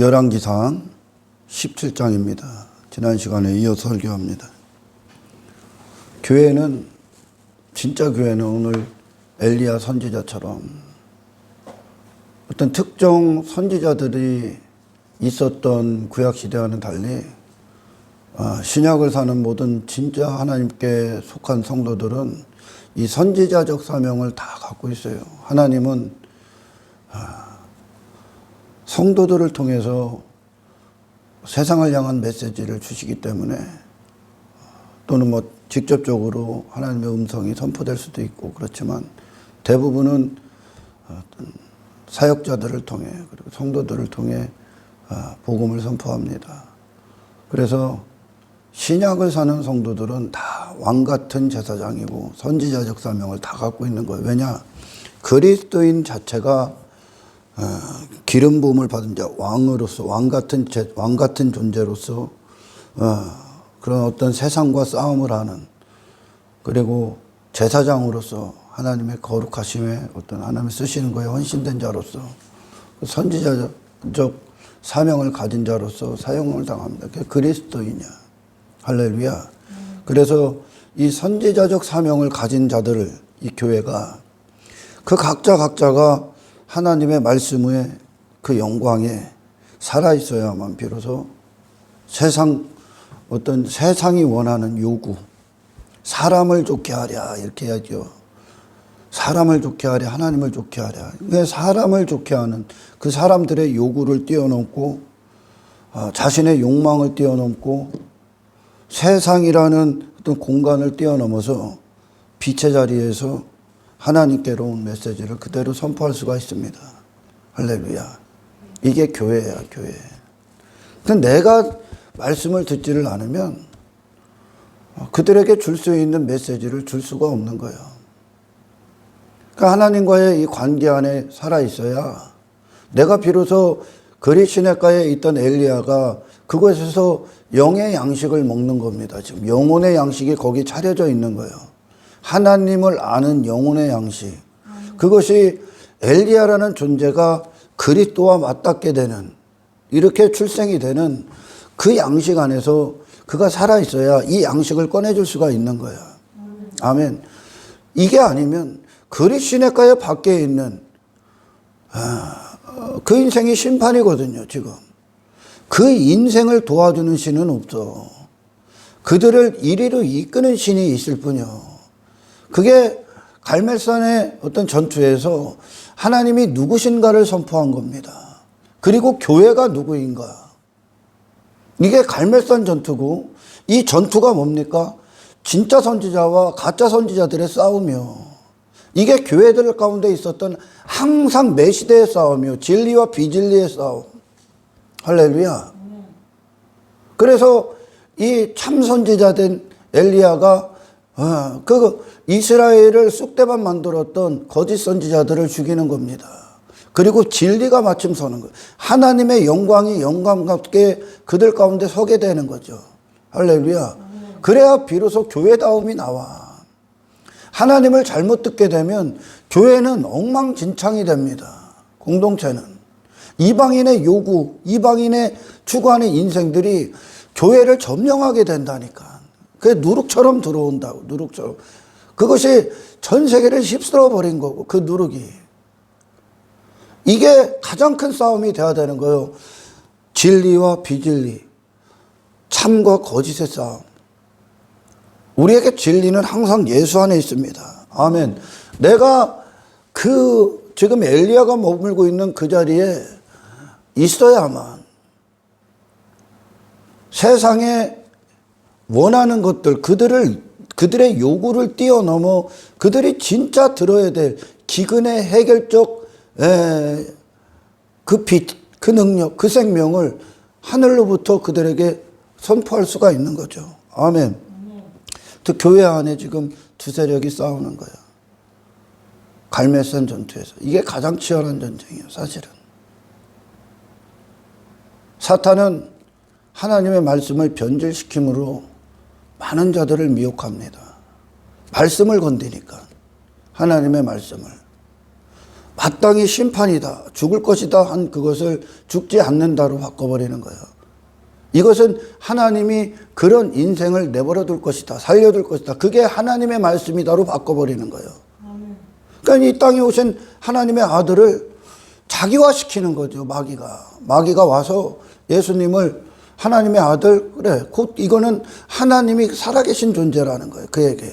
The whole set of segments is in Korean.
열왕기상 17장입니다. 지난 시간에 이어 설교합니다. 교회는 진짜 교회는 오늘 엘리야 선지자처럼 어떤 특정 선지자들이 있었던 구약시대와는 달리 신약을 사는 모든 진짜 하나님께 속한 성도들은 이 선지자적 사명을 다 갖고 있어요. 하나님은 성도들을 통해서 세상을 향한 메시지를 주시기 때문에 또는 직접적으로 하나님의 음성이 선포될 수도 있고 그렇지만 대부분은 사역자들을 통해 그리고 성도들을 통해 복음을 선포합니다. 그래서 신약을 사는 성도들은 다 왕같은 제사장이고 선지자적 사명을 다 갖고 있는 거예요. 왜냐? 그리스도인 자체가 기름 부음을 받은 자, 왕으로서 왕같은 존재로서 그런 어떤 세상과 싸움을 하는, 그리고 제사장으로서 하나님의 거룩하심에 어떤 하나님이 쓰시는 거에 헌신된 자로서 선지자적 사명을 가진 자로서 사용을 당합니다. 그게 그리스도이냐. 할렐루야. 그래서 이 선지자적 사명을 가진 자들을 이 교회가 그 각자가 하나님의 말씀의 그 영광에 살아있어야만 비로소 세상이 원하는 요구, 사람을 좋게 하랴, 이렇게 해야죠. 사람을 좋게 하랴, 하나님을 좋게 하랴. 왜 사람을 좋게 하는 그 사람들의 요구를 뛰어넘고, 자신의 욕망을 뛰어넘고, 세상이라는 어떤 공간을 뛰어넘어서 빛의 자리에서 하나님께로 온 메시지를 그대로 선포할 수가 있습니다. 할렐루야. 이게 교회야, 교회. 근데 내가 말씀을 듣지를 않으면 그들에게 줄 수 있는 메시지를 줄 수가 없는 거예요. 그러니까 하나님과의 이 관계 안에 살아있어야 내가 비로소 그리시네가에 있던 엘리야가 그곳에서 영의 양식을 먹는 겁니다. 지금 영혼의 양식이 거기 차려져 있는 거예요. 하나님을 아는 영혼의 양식. 그것이 엘리야라는 존재가 그리스도와 맞닿게 되는, 이렇게 출생이 되는 그 양식 안에서 그가 살아있어야 이 양식을 꺼내줄 수가 있는 거야. 아멘. 이게 아니면 그리시네가에 밖에 있는 그 인생이 심판이거든요. 지금 그 인생을 도와주는 신은 없어. 그들을 이리로 이끄는 신이 있을 뿐이요. 그게 갈멜산의 어떤 전투에서 하나님이 누구신가를 선포한 겁니다. 그리고 교회가 누구인가. 이게 갈멜산 전투고, 이 전투가 뭡니까? 진짜 선지자와 가짜 선지자들의 싸움이요. 이게 교회들 가운데 있었던 항상 매시대의 싸움이요. 진리와 비진리의 싸움. 할렐루야. 그래서 이 참 선지자 된 엘리야가 이스라엘을 쑥대밭 만들었던 거짓 선지자들을 죽이는 겁니다. 그리고 진리가 마침 서는 거예요. 하나님의 영광이 영광답게 그들 가운데 서게 되는 거죠. 할렐루야. 그래야 비로소 교회다움이 나와. 하나님을 잘못 듣게 되면 교회는 엉망진창이 됩니다. 공동체는. 이방인의 요구, 이방인의 추구하는 인생들이 교회를 점령하게 된다니까. 그게 누룩처럼 들어온다고, 누룩처럼. 그것이 전 세계를 휩쓸어 버린 거고, 그 누룩이. 이게 가장 큰 싸움이 돼야 되는 거예요. 진리와 비진리, 참과 거짓의 싸움. 우리에게 진리는 항상 예수 안에 있습니다. 아멘. 내가 지금 엘리야가 머물고 있는 그 자리에 있어야만 세상에 원하는 것들, 그들의 요구를 뛰어넘어 그들이 진짜 들어야 될 기근의 해결적 그 빛, 그 능력, 그 생명을 하늘로부터 그들에게 선포할 수가 있는 거죠. 아멘. 또 교회 안에 지금 두 세력이 싸우는 거예요. 갈멜산 전투에서. 이게 가장 치열한 전쟁이에요, 사실은. 사탄은 하나님의 말씀을 변질시킴으로 많은 자들을 미혹합니다. 말씀을 건드니까. 하나님의 말씀을. 마땅히 심판이다, 죽을 것이다 한 그것을 죽지 않는다로 바꿔버리는 거예요. 이것은 하나님이 그런 인생을 내버려 둘 것이다, 살려둘 것이다, 그게 하나님의 말씀이다로 바꿔버리는 거예요. 그러니까 이 땅에 오신 하나님의 아들을 자기화시키는 거죠. 마귀가 와서 예수님을 하나님의 아들, 그래, 곧 이거는 하나님이 살아계신 존재라는 거예요. 그에게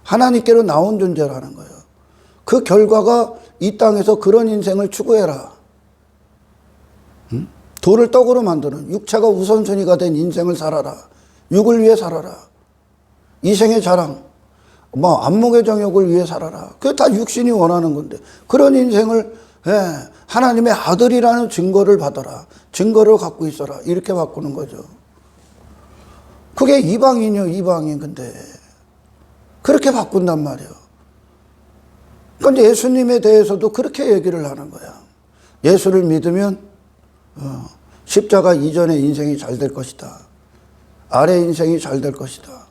하나님께로 나온 존재라는 거예요. 그 결과가 이 땅에서 그런 인생을 추구해라. 돌을 떡으로 만드는 육체가 우선순위가 된 인생을 살아라. 육을 위해 살아라. 이생의 자랑, 안목의 정욕을 위해 살아라. 그게 다 육신이 원하는 건데 그런 인생을 하나님의 아들이라는 증거를 받아라. 증거를 갖고 있어라. 이렇게 바꾸는 거죠. 그게 이방인이요, 이방인. 근데 그렇게 바꾼단 말이에요. 그런데 예수님에 대해서도 그렇게 얘기를 하는 거야. 예수를 믿으면 십자가 이전의 인생이 잘 될 것이다. 아래 인생이 잘 될 것이다.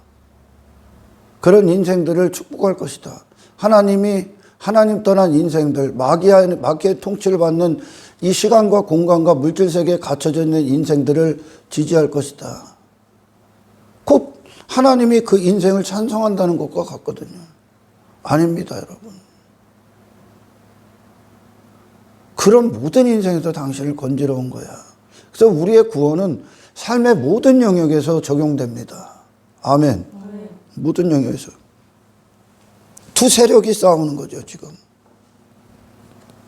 그런 인생들을 축복할 것이다. 하나님 떠난 인생들, 마귀의 통치를 받는 이 시간과 공간과 물질 세계에 갇혀져 있는 인생들을 지지할 것이다. 곧 하나님이 그 인생을 찬성한다는 것과 같거든요. 아닙니다, 여러분. 그런 모든 인생에서 당신을 건지러 온 거야. 그래서 우리의 구원은 삶의 모든 영역에서 적용됩니다. 아멘. 모든 영역에서. 두 세력이 싸우는 거죠, 지금.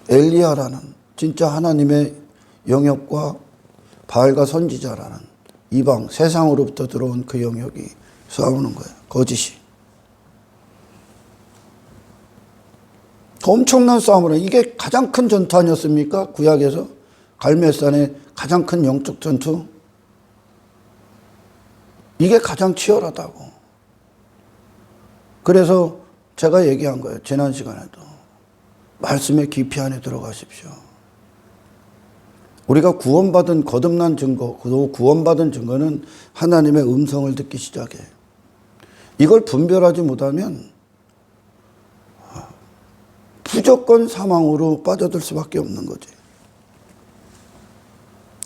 엘리야라는 진짜 하나님의 영역과 바알과 선지자라는 이방, 세상으로부터 들어온 그 영역이 싸우는 거예요. 거짓이. 엄청난 싸움을 해요. 이게 가장 큰 전투 아니었습니까? 구약에서 갈멜산의 가장 큰 영적 전투. 이게 가장 치열하다고. 그래서 제가 얘기한 거예요. 지난 시간에도. 말씀의 깊이 안에 들어가십시오. 우리가 구원받은 거듭난 증거, 구원받은 증거는 하나님의 음성을 듣기 시작해. 이걸 분별하지 못하면 무조건 사망으로 빠져들 수밖에 없는 거지.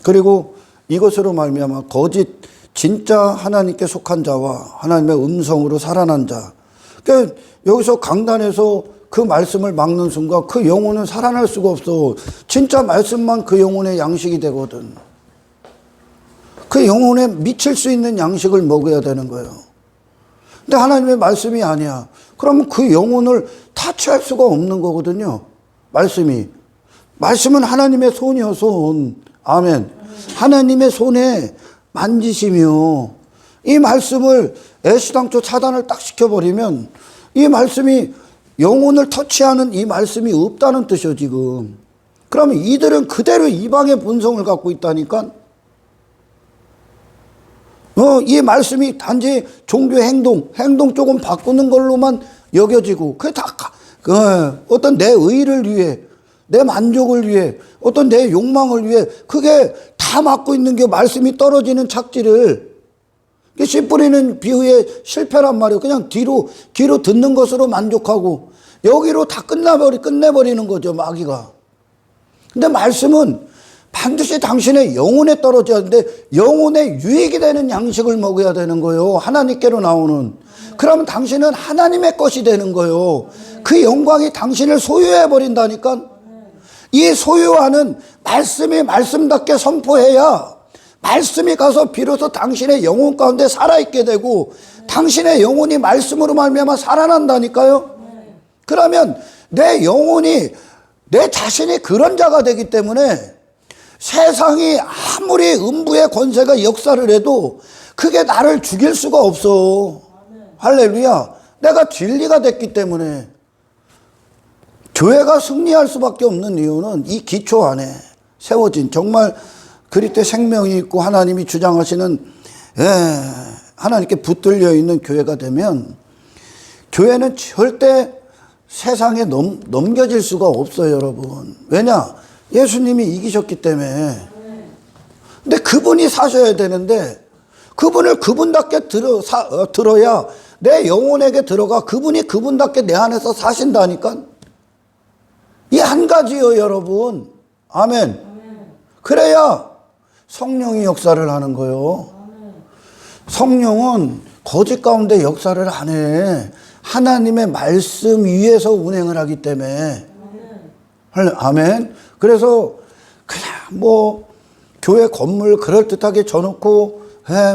그리고 이것으로 말미암아 진짜 하나님께 속한 자와 하나님의 음성으로 살아난 자. 그러니까 여기서 강단에서 그 말씀을 막는 순간 그 영혼은 살아날 수가 없어. 진짜 말씀만 그 영혼의 양식이 되거든. 그 영혼에 미칠 수 있는 양식을 먹어야 되는 거예요. 근데 하나님의 말씀이 아니야. 그러면 그 영혼을 타치할 수가 없는 거거든요. 말씀은 하나님의 손이요, 손. 아멘. 하나님의 손에 만지시며 이 말씀을 애시당초 차단을 딱 시켜버리면 이 말씀이 영혼을 터치하는 이 말씀이 없다는 뜻이요, 지금. 그러면 이들은 그대로 이방의 본성을 갖고 있다니까. 이 말씀이 단지 종교의 행동 조금 바꾸는 걸로만 여겨지고, 그게 다 어떤 내 의를 위해, 내 만족을 위해, 어떤 내 욕망을 위해, 그게 다 맡고 있는 게 말씀이 떨어지는 착지를, 씨 뿌리는 비유의 실패란 말이에요. 그냥 뒤로 듣는 것으로 만족하고, 여기로 다 끝내버리는 거죠, 마귀가. 근데 말씀은 반드시 당신의 영혼에 떨어져야 하는데 영혼에 유익이 되는 양식을 먹어야 되는 거예요. 하나님께로 나오는. 그러면 당신은 하나님의 것이 되는 거예요. 그 영광이 당신을 소유해 버린다니까. 이 소유하는 말씀이 말씀답게 선포해야 말씀이 가서 비로소 당신의 영혼 가운데 살아있게 되고 당신의 영혼이 말씀으로 말미암아 살아난다니까요. 그러면 내 영혼이, 내 자신이 그런 자가 되기 때문에 세상이 아무리 음부의 권세가 역사를 해도 그게 나를 죽일 수가 없어. 할렐루야. 내가 진리가 됐기 때문에. 교회가 승리할 수밖에 없는 이유는 이 기초 안에 세워진, 정말 그리스도의 생명이 있고 하나님이 주장하시는 하나님께 붙들려 있는 교회가 되면 교회는 절대 세상에 넘겨질 수가 없어요, 여러분. 왜냐? 예수님이 이기셨기 때문에. 근데 그분이 사셔야 되는데 그분을 그분답게 들어야 내 영혼에게 들어가 그분이 그분답게 내 안에서 사신다니까. 이 한 가지요, 여러분. 아멘. 그래야 성령이 역사를 하는 거요. 성령은 거짓 가운데 역사를 안 해. 하나님의 말씀 위에서 운행을 하기 때문에. 아멘. 그래서 그냥 뭐 교회 건물 그럴듯하게 져놓고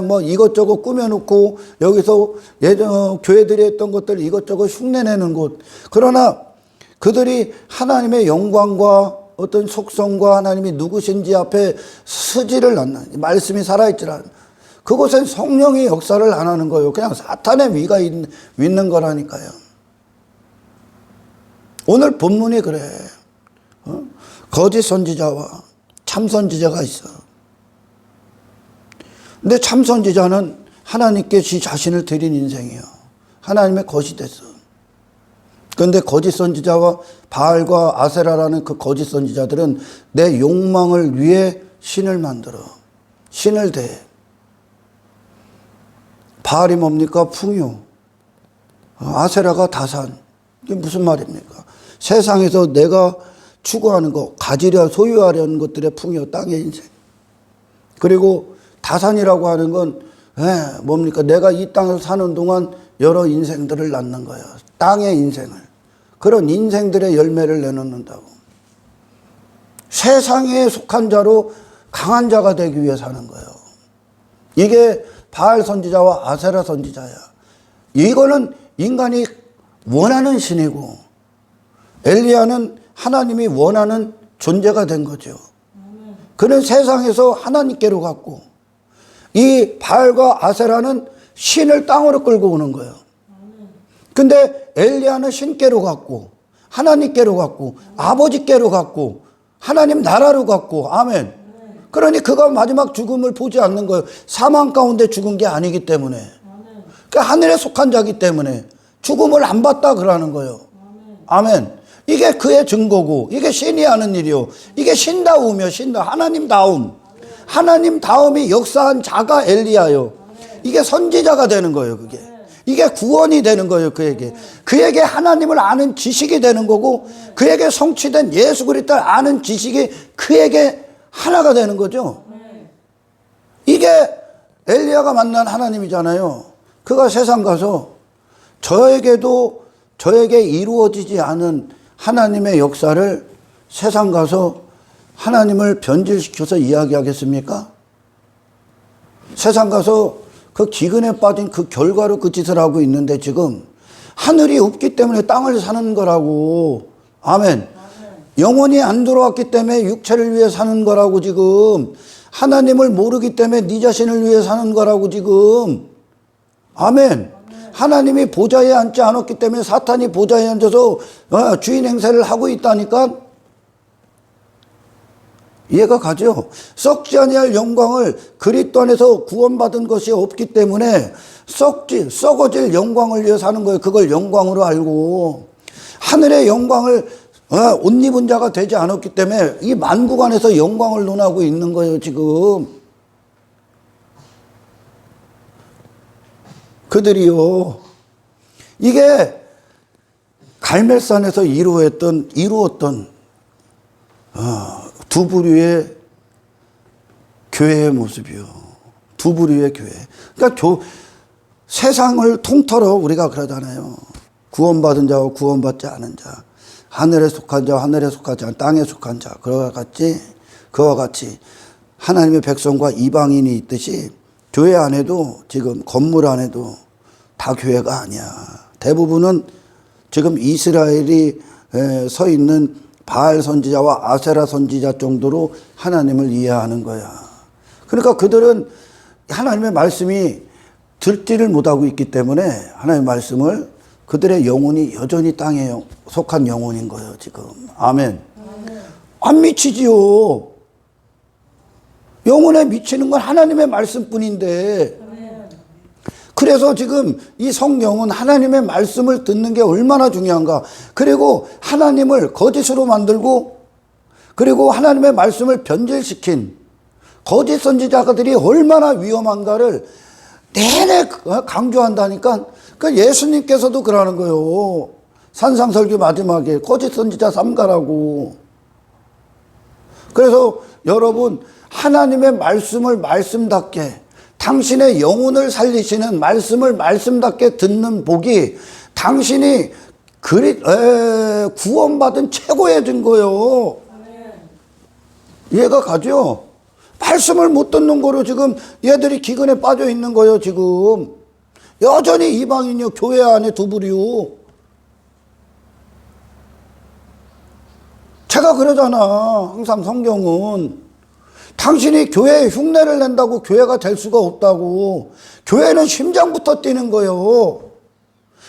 뭐 이것저것 꾸며놓고 여기서 예전 교회들이 했던 것들 이것저것 흉내내는 곳. 그러나 그들이 하나님의 영광과 어떤 속성과 하나님이 누구신지 앞에 서지를 않는, 말씀이 살아있지라. 그곳엔 성령이 역사를 안 하는 거예요. 그냥 사탄의 위가 있는 거라니까요. 오늘 본문이 그래. 거짓 선지자와 참 선지자가 있어. 근데 참 선지자는 하나님께 지 자신을 드린 인생이에요. 하나님의 것이 됐어. 그런데 거짓 선지자와 바알과 아세라라는 그 거짓 선지자들은 내 욕망을 위해 신을 만들어. 신을 대. 바알이 뭡니까? 풍요. 아세라가 다산. 이게 무슨 말입니까? 세상에서 내가 추구하는 거, 가지려 소유하려는 것들의 풍요, 땅의 인생. 그리고 다산이라고 하는 건 뭡니까? 내가 이 땅에서 사는 동안 여러 인생들을 낳는 거야. 땅의 인생을. 그런 인생들의 열매를 내놓는다고. 세상에 속한 자로 강한 자가 되기 위해 사는 거예요. 이게 바알 선지자와 아세라 선지자야. 이거는 인간이 원하는 신이고 엘리야는 하나님이 원하는 존재가 된 거죠. 그는 세상에서 하나님께로 갔고 이 바알과 아세라는 신을 땅으로 끌고 오는 거예요. 근데 엘리야는 신께로 갔고 하나님께로 갔고 아버지께로 갔고 하나님 나라로 갔고 아멘. 그러니 그가 마지막 죽음을 보지 않는 거예요. 사망 가운데 죽은 게 아니기 때문에. 그러니까 하늘에 속한 자기 때문에 죽음을 안 봤다 그러는 거예요. 아멘. 이게 그의 증거고 이게 신이 하는 일이요. 이게 신다움이요. 하나님다움. 하나님다움이 역사한 자가 엘리야요. 이게 선지자가 되는 거예요. 그게. 이게 구원이 되는 거예요. 그에게 하나님을 아는 지식이 되는 거고 그에게 성취된 예수 그리스도를 아는 지식이 그에게 하나가 되는 거죠. 이게 엘리야가 만난 하나님이잖아요. 그가 세상 가서 저에게 이루어지지 않은 하나님의 역사를 세상 가서 하나님을 변질시켜서 이야기하겠습니까? 세상 가서 그 기근에 빠진 그 결과로 그 짓을 하고 있는데 지금 하늘이 없기 때문에 땅을 사는 거라고. 아멘. 영혼이 안 들어왔기 때문에 육체를 위해 사는 거라고 지금. 하나님을 모르기 때문에 네 자신을 위해 사는 거라고 지금. 아멘. 하나님이 보좌에 앉지 않았기 때문에 사탄이 보좌에 앉아서 주인 행세를 하고 있다니까. 이해가 가죠? 썩지 아니할 영광을 그리스도 안에서 구원받은 것이 없기 때문에 썩어질 영광을 위해 사는 거예요. 그걸 영광으로 알고 하늘의 영광을 옷 입은 자가 되지 않았기 때문에 이 만국 안에서 영광을 논하고 있는 거예요. 지금 그들이요. 이게 갈멜산에서 이루었던 두 부류의 교회의 모습이요. 두 부류의 교회. 그러니까 세상을 통틀어 우리가 그러잖아요. 구원받은 자와 구원받지 않은 자. 하늘에 속한 자, 하늘에 속하지 않은 땅에 속한 자. 그와 같이 하나님의 백성과 이방인이 있듯이 교회 안에도 지금 건물 안에도 다 교회가 아니야. 대부분은 지금 이스라엘이 서 있는 바알 선지자와 아세라 선지자 정도로 하나님을 이해하는 거야. 그러니까 그들은 하나님의 말씀이 듣지를 못하고 있기 때문에 하나님의 말씀을 그들의 영혼이 여전히 땅에 속한 영혼인 거예요. 지금. 아멘. 안 미치지요. 영혼에 미치는 건 하나님의 말씀뿐인데 그래서 지금 이 성경은 하나님의 말씀을 듣는 게 얼마나 중요한가. 그리고 하나님을 거짓으로 만들고 그리고 하나님의 말씀을 변질시킨 거짓 선지자들이 얼마나 위험한가를 내내 강조한다니까. 그 예수님께서도 그러는 거예요. 산상설교 마지막에 거짓 선지자 삼가라고. 그래서 여러분, 하나님의 말씀을 말씀답게, 당신의 영혼을 살리시는 말씀을 말씀답게 듣는 복이 당신이 구원받은 최고의 증거요. 이해가 가죠? 말씀을 못 듣는 거로 지금 얘들이 기근에 빠져 있는 거예요, 지금. 여전히 이방인이요, 교회 안에 두부리요. 제가 그러잖아. 항상 성경은. 당신이 교회에 흉내를 낸다고 교회가 될 수가 없다고. 교회는 심장부터 뛰는 거예요.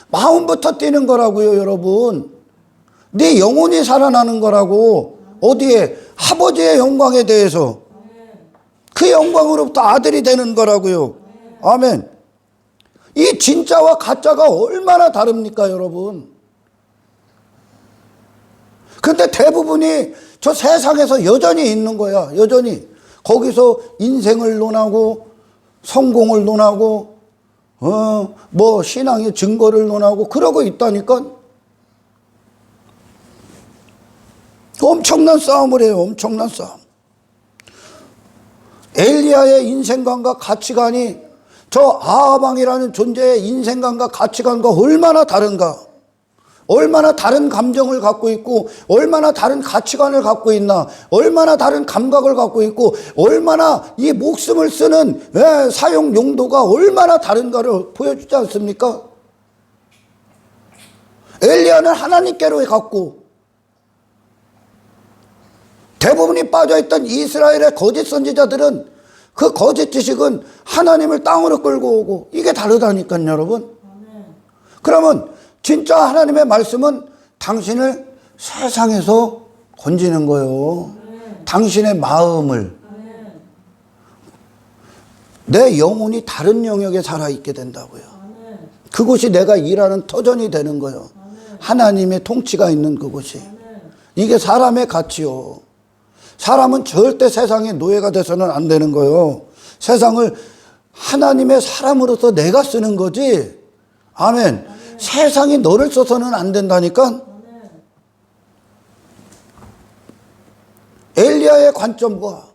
마음부터 뛰는 거라고요, 여러분. 네 영혼이 살아나는 거라고. 어디에? 아버지의 영광에 대해서. 그 영광으로부터 아들이 되는 거라고요. 아멘. 이 진짜와 가짜가 얼마나 다릅니까, 여러분? 근데 대부분이 저 세상에서 여전히 있는 거야. 여전히. 거기서 인생을 논하고, 성공을 논하고, 뭐 신앙의 증거를 논하고 그러고 있다니까. 엄청난 싸움을 해요. 엄청난 싸움. 엘리야의 인생관과 가치관이 저 아하방이라는 존재의 인생관과 가치관과 얼마나 다른가. 얼마나 다른 감정을 갖고 있고, 얼마나 다른 가치관을 갖고 있나, 얼마나 다른 감각을 갖고 있고, 얼마나 이 목숨을 쓰는 사용 용도가 얼마나 다른가를 보여주지 않습니까? 엘리야는 하나님께로 갔고, 대부분이 빠져있던 이스라엘의 거짓 선지자들은 그 거짓 지식은 하나님을 땅으로 끌고 오고, 이게 다르다니까요, 여러분. 그러면 진짜 하나님의 말씀은 당신을 세상에서 건지는 거예요. 당신의 마음을. 내 영혼이 다른 영역에 살아있게 된다고요. 그곳이 내가 일하는 터전이 되는 거예요. 하나님의 통치가 있는 그곳이. 이게 사람의 가치요. 사람은 절대 세상의 노예가 돼서는 안 되는 거예요. 세상을 하나님의 사람으로서 내가 쓰는 거지. 아멘. 세상이 너를 써서는 안 된다니까. 엘리야의 관점과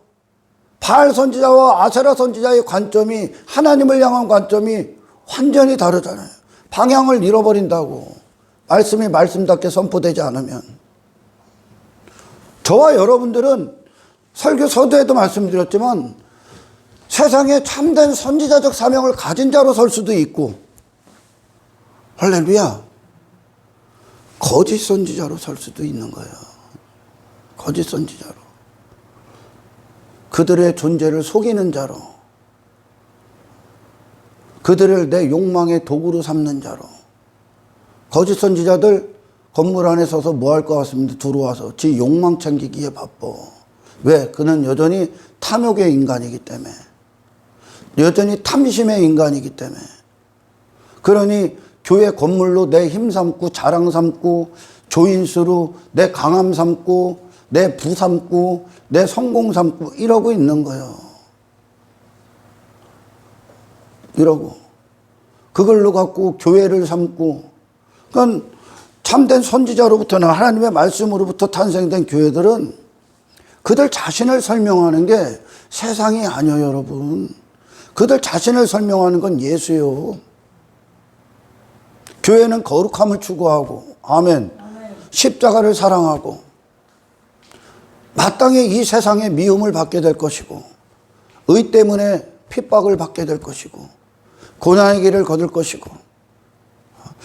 바알 선지자와 아세라 선지자의 관점이, 하나님을 향한 관점이 완전히 다르잖아요. 방향을 잃어버린다고. 말씀이 말씀답게 선포되지 않으면. 저와 여러분들은 설교 서두에도 말씀드렸지만 세상에 참된 선지자적 사명을 가진 자로 설 수도 있고, 할렐루야, 거짓 선지자로 설 수도 있는 거예요. 거짓 선지자로. 그들의 존재를 속이는 자로, 그들을 내 욕망의 도구로 삼는 자로. 거짓 선지자들 건물 안에 서서 뭐 할 것 같습니다. 들어와서 지 욕망 챙기기에 바빠. 왜? 그는 여전히 탐욕의 인간이기 때문에, 여전히 탐심의 인간이기 때문에. 그러니 교회 건물로 내 힘 삼고 자랑 삼고 조인수로 내 강함 삼고 내 부 삼고 내 성공 삼고 이러고 있는 거예요. 이러고 그걸로 갖고 교회를 삼고. 그러니까 참된 선지자로부터는, 하나님의 말씀으로부터 탄생된 교회들은 그들 자신을 설명하는 게 세상이 아니에요, 여러분. 그들 자신을 설명하는 건 예수예요. 교회는 거룩함을 추구하고, 아멘. 십자가를 사랑하고, 마땅히 이 세상의 미움을 받게 될 것이고, 의 때문에 핍박을 받게 될 것이고, 고난의 길을 걸을 것이고,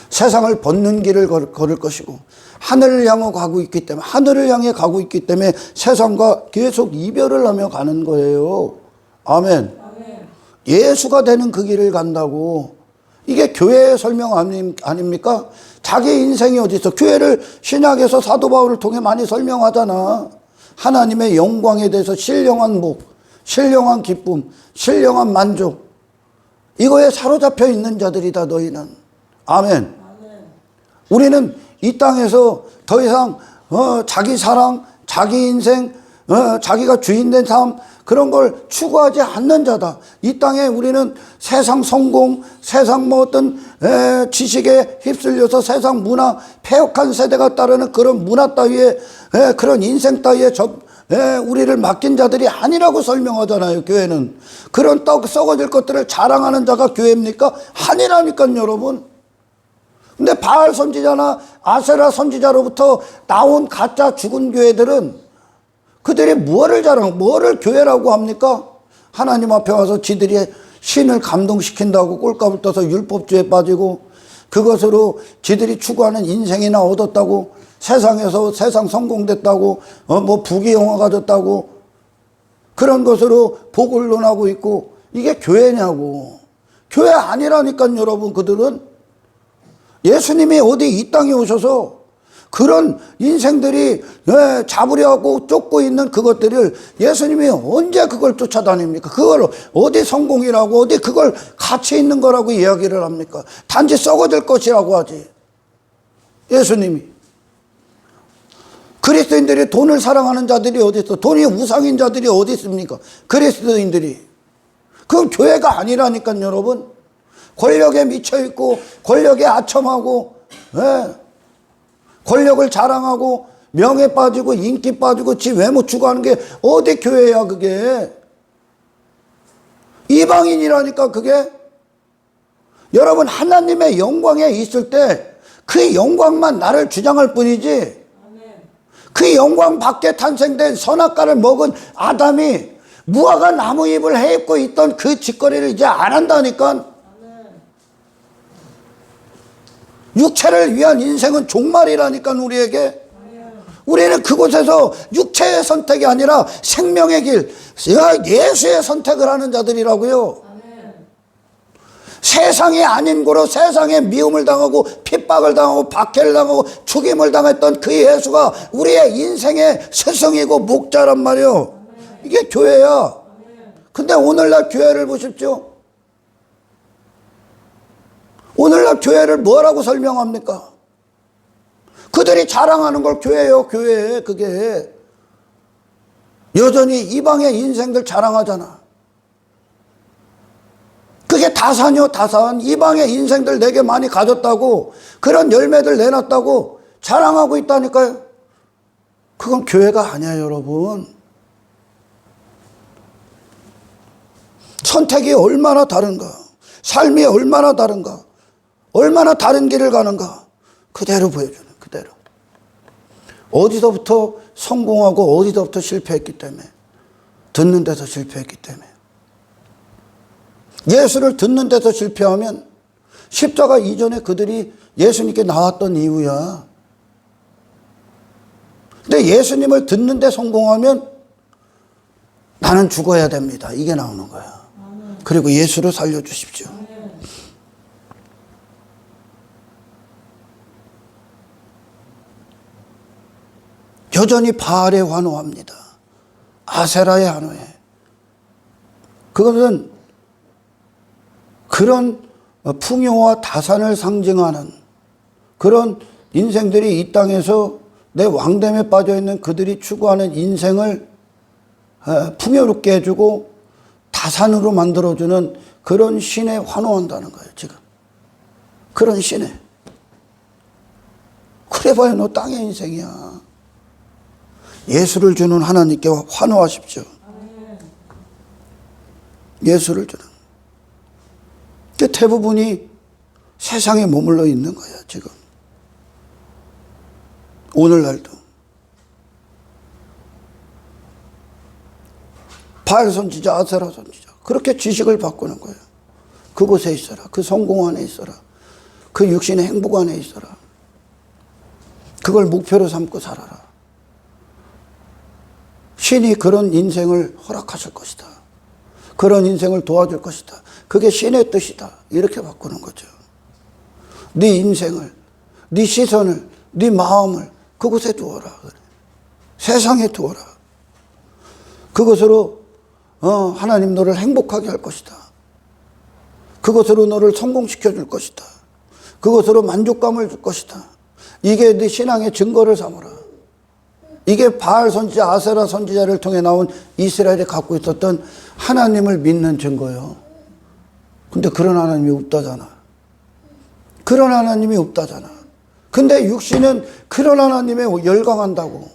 세상을 벗는 길을 걸을 것이고, 하늘을 향해 가고 있기 때문에, 하늘을 향해 가고 있기 때문에 세상과 계속 이별을 하며 가는 거예요. 아멘. 예수가 되는 그 길을 간다고. 이게 교회의 설명 아닙니까? 자기 인생이 어디 있어? 교회를 신약에서 사도 바울을 통해 많이 설명하잖아. 하나님의 영광에 대해서 신령한 목, 신령한 기쁨, 신령한 만족. 이거에 사로잡혀 있는 자들이다, 너희는. 아멘. 우리는 이 땅에서 더 이상 자기 사랑, 자기 인생, 자기가 주인된 삶, 그런 걸 추구하지 않는 자다. 이 땅에 우리는 세상 성공, 세상 뭐 어떤 지식에 휩쓸려서 세상 문화, 폐역한 세대가 따르는 그런 문화 따위에, 그런 인생 따위에 우리를 맡긴 자들이 아니라고 설명하잖아요, 교회는. 그런 썩어질 것들을 자랑하는 자가 교회입니까? 아니라니까요, 여러분. 근데 바알 선지자나 아세라 선지자로부터 나온 가짜 죽은 교회들은 그들이 뭐를 교회라고 합니까? 하나님 앞에 와서 지들이 신을 감동시킨다고 꼴값을 떠서 율법주의에 빠지고, 그것으로 지들이 추구하는 인생이나 얻었다고, 세상에서 세상 성공됐다고, 뭐 부귀영화 가졌다고, 그런 것으로 복을 논하고 있고, 이게 교회냐고. 교회 아니라니까요, 여러분. 그들은 예수님이 어디 이 땅에 오셔서 그런 인생들이 잡으려 하고 쫓고 있는 그것들을 예수님이 언제 그걸 쫓아다닙니까? 그걸 어디 성공이라고, 어디 그걸 가치 있는 거라고 이야기를 합니까? 단지 썩어질 것이라고 하지, 예수님이. 그리스도인들이 돈을 사랑하는 자들이 어디 있어? 돈이 우상인 자들이 어디 있습니까? 그리스도인들이. 그건 교회가 아니라니까요, 여러분. 권력에 미쳐있고, 권력에 아첨하고, 권력을 자랑하고, 명예 빠지고, 인기 빠지고, 지 외모 추구하는 게 어디 교회야, 그게. 이방인이라니까, 그게. 여러분, 하나님의 영광에 있을 때 그 영광만 나를 주장할 뿐이지, 그 영광 밖에 탄생된 선악과를 먹은 아담이 무화과 나무 잎을 헤입고 있던 그 짓거리를 이제 안 한다니까. 육체를 위한 인생은 종말이라니까, 우리에게. 우리는 그곳에서 육체의 선택이 아니라 생명의 길, 예수의 선택을 하는 자들이라고요. 세상이 아닌 고로 세상에 미움을 당하고 핍박을 당하고 박해를 당하고 죽임을 당했던 그 예수가 우리의 인생의 스승이고 목자란 말이요. 이게 교회야. 근데 오늘날 교회를 보십시오. 오늘날 교회를 뭐라고 설명합니까? 그들이 자랑하는 걸 교회예요, 교회. 그게 여전히 이방의 인생들 자랑하잖아. 그게 다산이요, 다산. 이방의 인생들 내게 많이 가졌다고, 그런 열매들 내놨다고 자랑하고 있다니까요. 그건 교회가 아니야, 여러분. 선택이 얼마나 다른가, 삶이 얼마나 다른가, 얼마나 다른 길을 가는가, 그대로 보여주는, 그대로. 어디서부터 성공하고 어디서부터 실패했기 때문에, 듣는 데서 실패했기 때문에. 예수를 듣는 데서 실패하면 십자가 이전에 그들이 예수님께 나왔던 이유야. 근데 예수님을 듣는 데 성공하면 나는 죽어야 됩니다, 이게 나오는 거야. 그리고 예수를 살려주십시오. 여전히 바알에 환호합니다. 아세라에 환호해. 그것은 그런 풍요와 다산을 상징하는 그런 인생들이 이 땅에서 내 왕됨에 빠져있는 그들이 추구하는 인생을 풍요롭게 해주고 다산으로 만들어주는 그런 신에 환호한다는 거예요, 지금. 그런 신에. 그래봐야 너 땅의 인생이야. 예수를 주는 하나님께 환호하십시오. 예수를 주는. 대부분이 세상에 머물러 있는 거야, 지금. 오늘날도. 바알 선지자, 아세라 선지자. 그렇게 지식을 바꾸는 거예요. 그곳에 있어라. 그 성공 안에 있어라. 그 육신의 행복 안에 있어라. 그걸 목표로 삼고 살아라. 신이 그런 인생을 허락하실 것이다. 그런 인생을 도와줄 것이다. 그게 신의 뜻이다. 이렇게 바꾸는 거죠. 네 인생을, 네 시선을, 네 마음을 그곳에 두어라. 세상에 두어라. 그것으로 하나님 너를 행복하게 할 것이다. 그것으로 너를 성공시켜 줄 것이다. 그것으로 만족감을 줄 것이다. 이게 네 신앙의 증거를 삼아라. 이게 바알 선지자, 아세라 선지자를 통해 나온 이스라엘이 갖고 있었던 하나님을 믿는 증거예요. 근데 그런 하나님이 없다잖아. 그런 하나님이 없다잖아. 근데 육신은 그런 하나님에 열광한다고.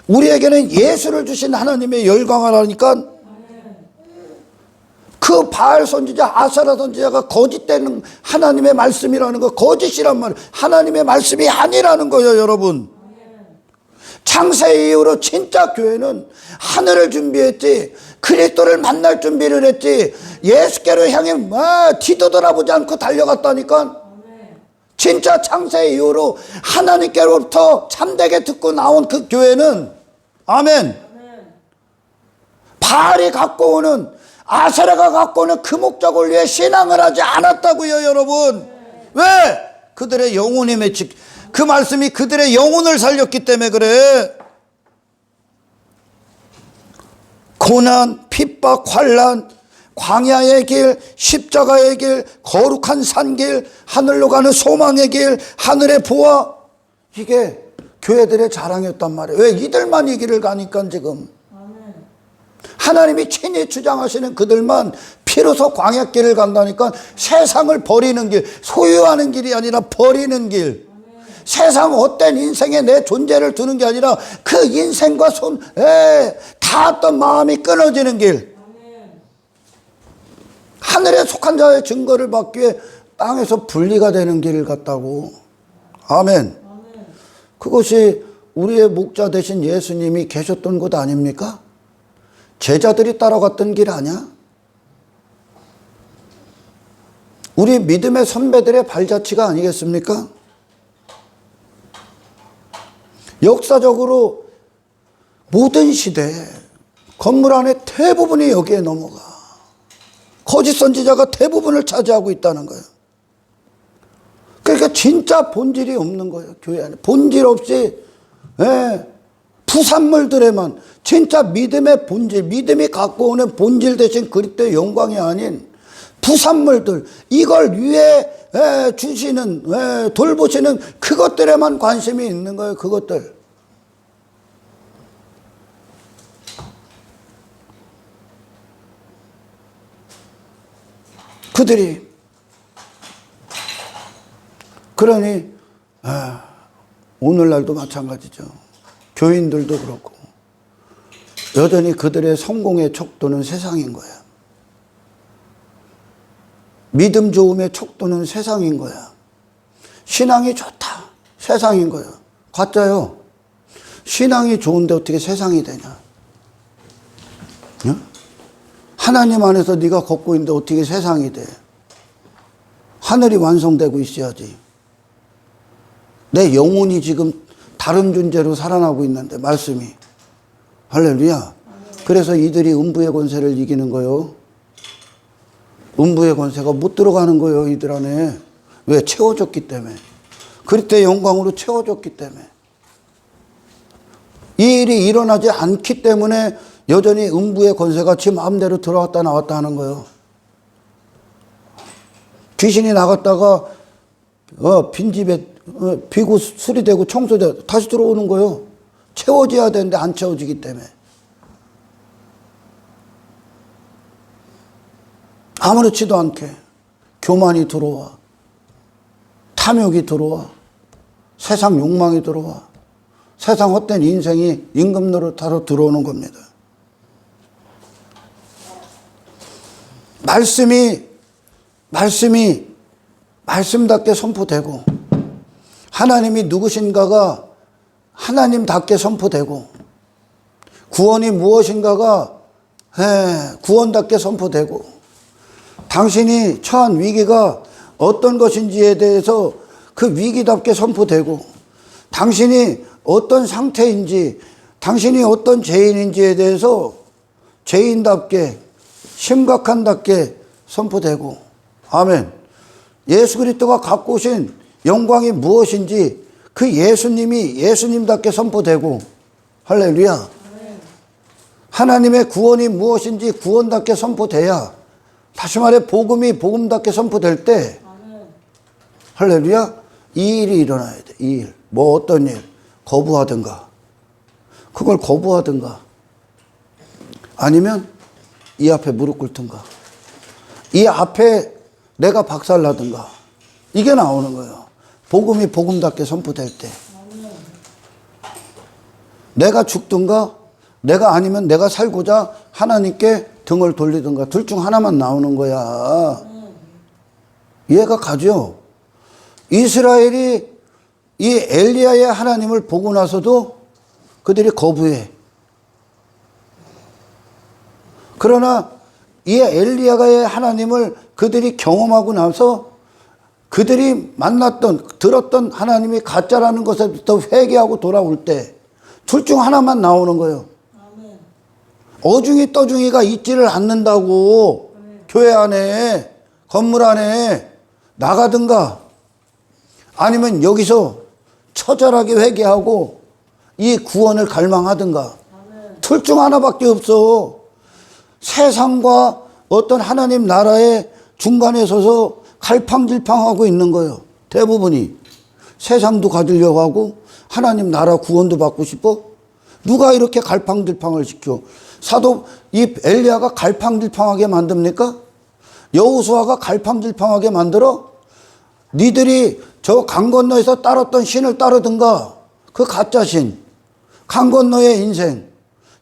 우리에게는 예수를 주신 하나님의 열광을 하니까 그 바알 선지자, 아세라 선지자가 거짓되는 하나님의 말씀이라는 거, 거짓이란 말이에요. 하나님의 말씀이 아니라는 거예요, 여러분. 창세 이후로 진짜 교회는 하늘을 준비했지, 그리스도를 만날 준비를 했지, 예수께로 향해 뒤돌아보지 않고 달려갔다니까. 진짜 창세 이후로 하나님께로부터 참되게 듣고 나온 그 교회는, 아멘, 바알이 갖고 오는, 아세라가 갖고 오는 그 목적을 위해 신앙을 하지 않았다고요, 여러분. 왜? 그들의 영혼이 맺힌, 그 말씀이 그들의 영혼을 살렸기 때문에 그래. 고난, 핍박, 환난, 광야의 길, 십자가의 길, 거룩한 산길, 하늘로 가는 소망의 길, 하늘의 보화, 이게 교회들의 자랑이었단 말이에요. 왜? 이들만 이 길을 가니까 지금. 하나님이 친히 주장하시는 그들만 비로소 광야길을 간다니까. 세상을 버리는 길, 소유하는 길이 아니라 버리는 길. 세상 헛된 인생에 내 존재를 두는 게 아니라 그 인생과 닿았던 마음이 끊어지는 길. 하늘에 속한 자의 증거를 받기 위해 땅에서 분리가 되는 길을 갔다고. 아멘. 그것이 우리의 목자 되신 예수님이 계셨던 곳 아닙니까? 제자들이 따라갔던 길 아니야? 우리 믿음의 선배들의 발자취가 아니겠습니까? 역사적으로 모든 시대 건물 안에 대부분이 여기에 넘어가. 거짓 선지자가 대부분을 차지하고 있다는 거예요. 그러니까 진짜 본질이 없는 거예요. 교회 안에 본질 없이 부산물들에만 진짜 믿음의 본질, 믿음이 갖고 오는 본질 대신 그리스도의 영광이 아닌 부산물들, 이걸 위해 주시는, 돌보시는 그것들에만 관심이 있는 거예요. 그것들. 그들이 그러니 오늘날도 마찬가지죠. 교인들도 그렇고 여전히 그들의 성공의 척도는 세상인 거야. 믿음 좋음의 척도는 세상인 거야. 신앙이 좋다, 세상인 거야. 가짜요. 신앙이 좋은데 어떻게 세상이 되냐? 응? 하나님 안에서 네가 걷고 있는데 어떻게 세상이 돼? 하늘이 완성되고 있어야지. 내 영혼이 지금 다른 존재로 살아나고 있는데 말씀이. 할렐루야. 그래서 이들이 음부의 권세를 이기는 거요. 음부의 권세가 못 들어가는 거예요, 이들 안에. 왜? 채워졌기 때문에. 그리스도의 영광으로 채워졌기 때문에. 이 일이 일어나지 않기 때문에 여전히 음부의 권세가 지 마음대로 들어왔다 나왔다 하는 거예요. 귀신이 나갔다가 빈집에 비고 수리되고 청소되고 다시 들어오는 거예요. 채워져야 되는데 안 채워지기 때문에. 아무렇지도 않게 교만이 들어와, 탐욕이 들어와, 세상 욕망이 들어와, 세상 헛된 인생이 임금 노릇하러 들어오는 겁니다. 말씀답게 선포되고, 하나님이 누구신가가 하나님답게 선포되고, 구원이 무엇인가가 구원답게 선포되고, 당신이 처한 위기가 어떤 것인지에 대해서 그 위기답게 선포되고, 당신이 어떤 상태인지, 당신이 어떤 죄인인지에 대해서 죄인답게, 심각한답게 선포되고, 아멘. 예수 그리스도가 갖고 오신 영광이 무엇인지 그 예수님이 예수님답게 선포되고, 할렐루야. 하나님의 구원이 무엇인지 구원답게 선포돼야, 다시 말해 복음이 복음답게 선포될 때, 할렐루야, 이 일이 일어나야 돼. 이 일. 뭐 어떤 일? 거부하든가, 그걸 거부하든가 아니면 이 앞에 무릎 꿇든가 이 앞에 내가 박살나든가 이게 나오는 거예요. 복음이 복음답게 선포될 때 내가 죽든가 내가 아니면 내가 살고자 하나님께 등을 돌리든가 둘 중 하나만 나오는 거야. 이해가 가죠? 이스라엘이 이 엘리야의 하나님을 보고 나서도 그들이 거부해. 그러나 이 엘리야의 하나님을 그들이 경험하고 나서 그들이 만났던 들었던 하나님이 가짜라는 것에부터 회개하고 돌아올 때 둘 중 하나만 나오는 거예요. 어중이 떠중이가 있지를 않는다고. 교회 안에 건물 안에 나가든가 아니면 여기서 처절하게 회개하고 이 구원을 갈망하든가 둘 중 하나밖에 없어. 세상과 어떤 하나님 나라의 중간에 서서 갈팡질팡하고 있는 거예요. 대부분이 세상도 가지려고 하고 하나님 나라 구원도 받고 싶어. 누가 이렇게 갈팡질팡을 시켜? 사도 이 엘리야가 갈팡질팡하게 만듭니까? 여호수아가 갈팡질팡하게 만들어? 니들이 저 강 건너에서 따랐던 신을 따르든가 그 가짜 신, 강 건너의 인생,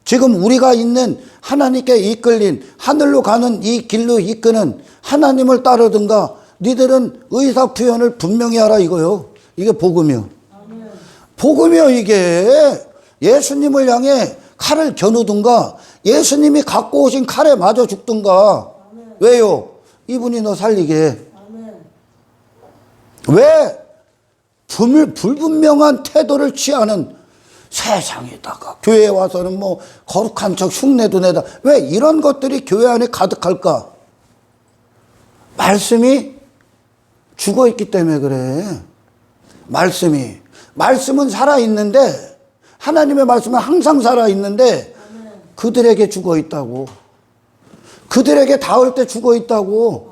지금 우리가 있는 하나님께 이끌린 하늘로 가는 이 길로 이끄는 하나님을 따르든가 니들은 의사표현을 분명히 하라 이거요. 이게 복음이요. 복음이요 이게. 예수님을 향해 칼을 겨누든가 예수님이 갖고 오신 칼에 맞아 죽든가. 왜요? 이분이 너 살리게. 왜 불분명한 태도를 취하는 세상에다가 교회에 와서는 뭐 거룩한 척 흉내도 내다. 왜 이런 것들이 교회 안에 가득할까? 말씀이 죽어있기 때문에 그래. 말씀은 살아있는데 하나님의 말씀은 항상 살아있는데 그들에게 죽어있다고. 그들에게 닿을 때 죽어있다고.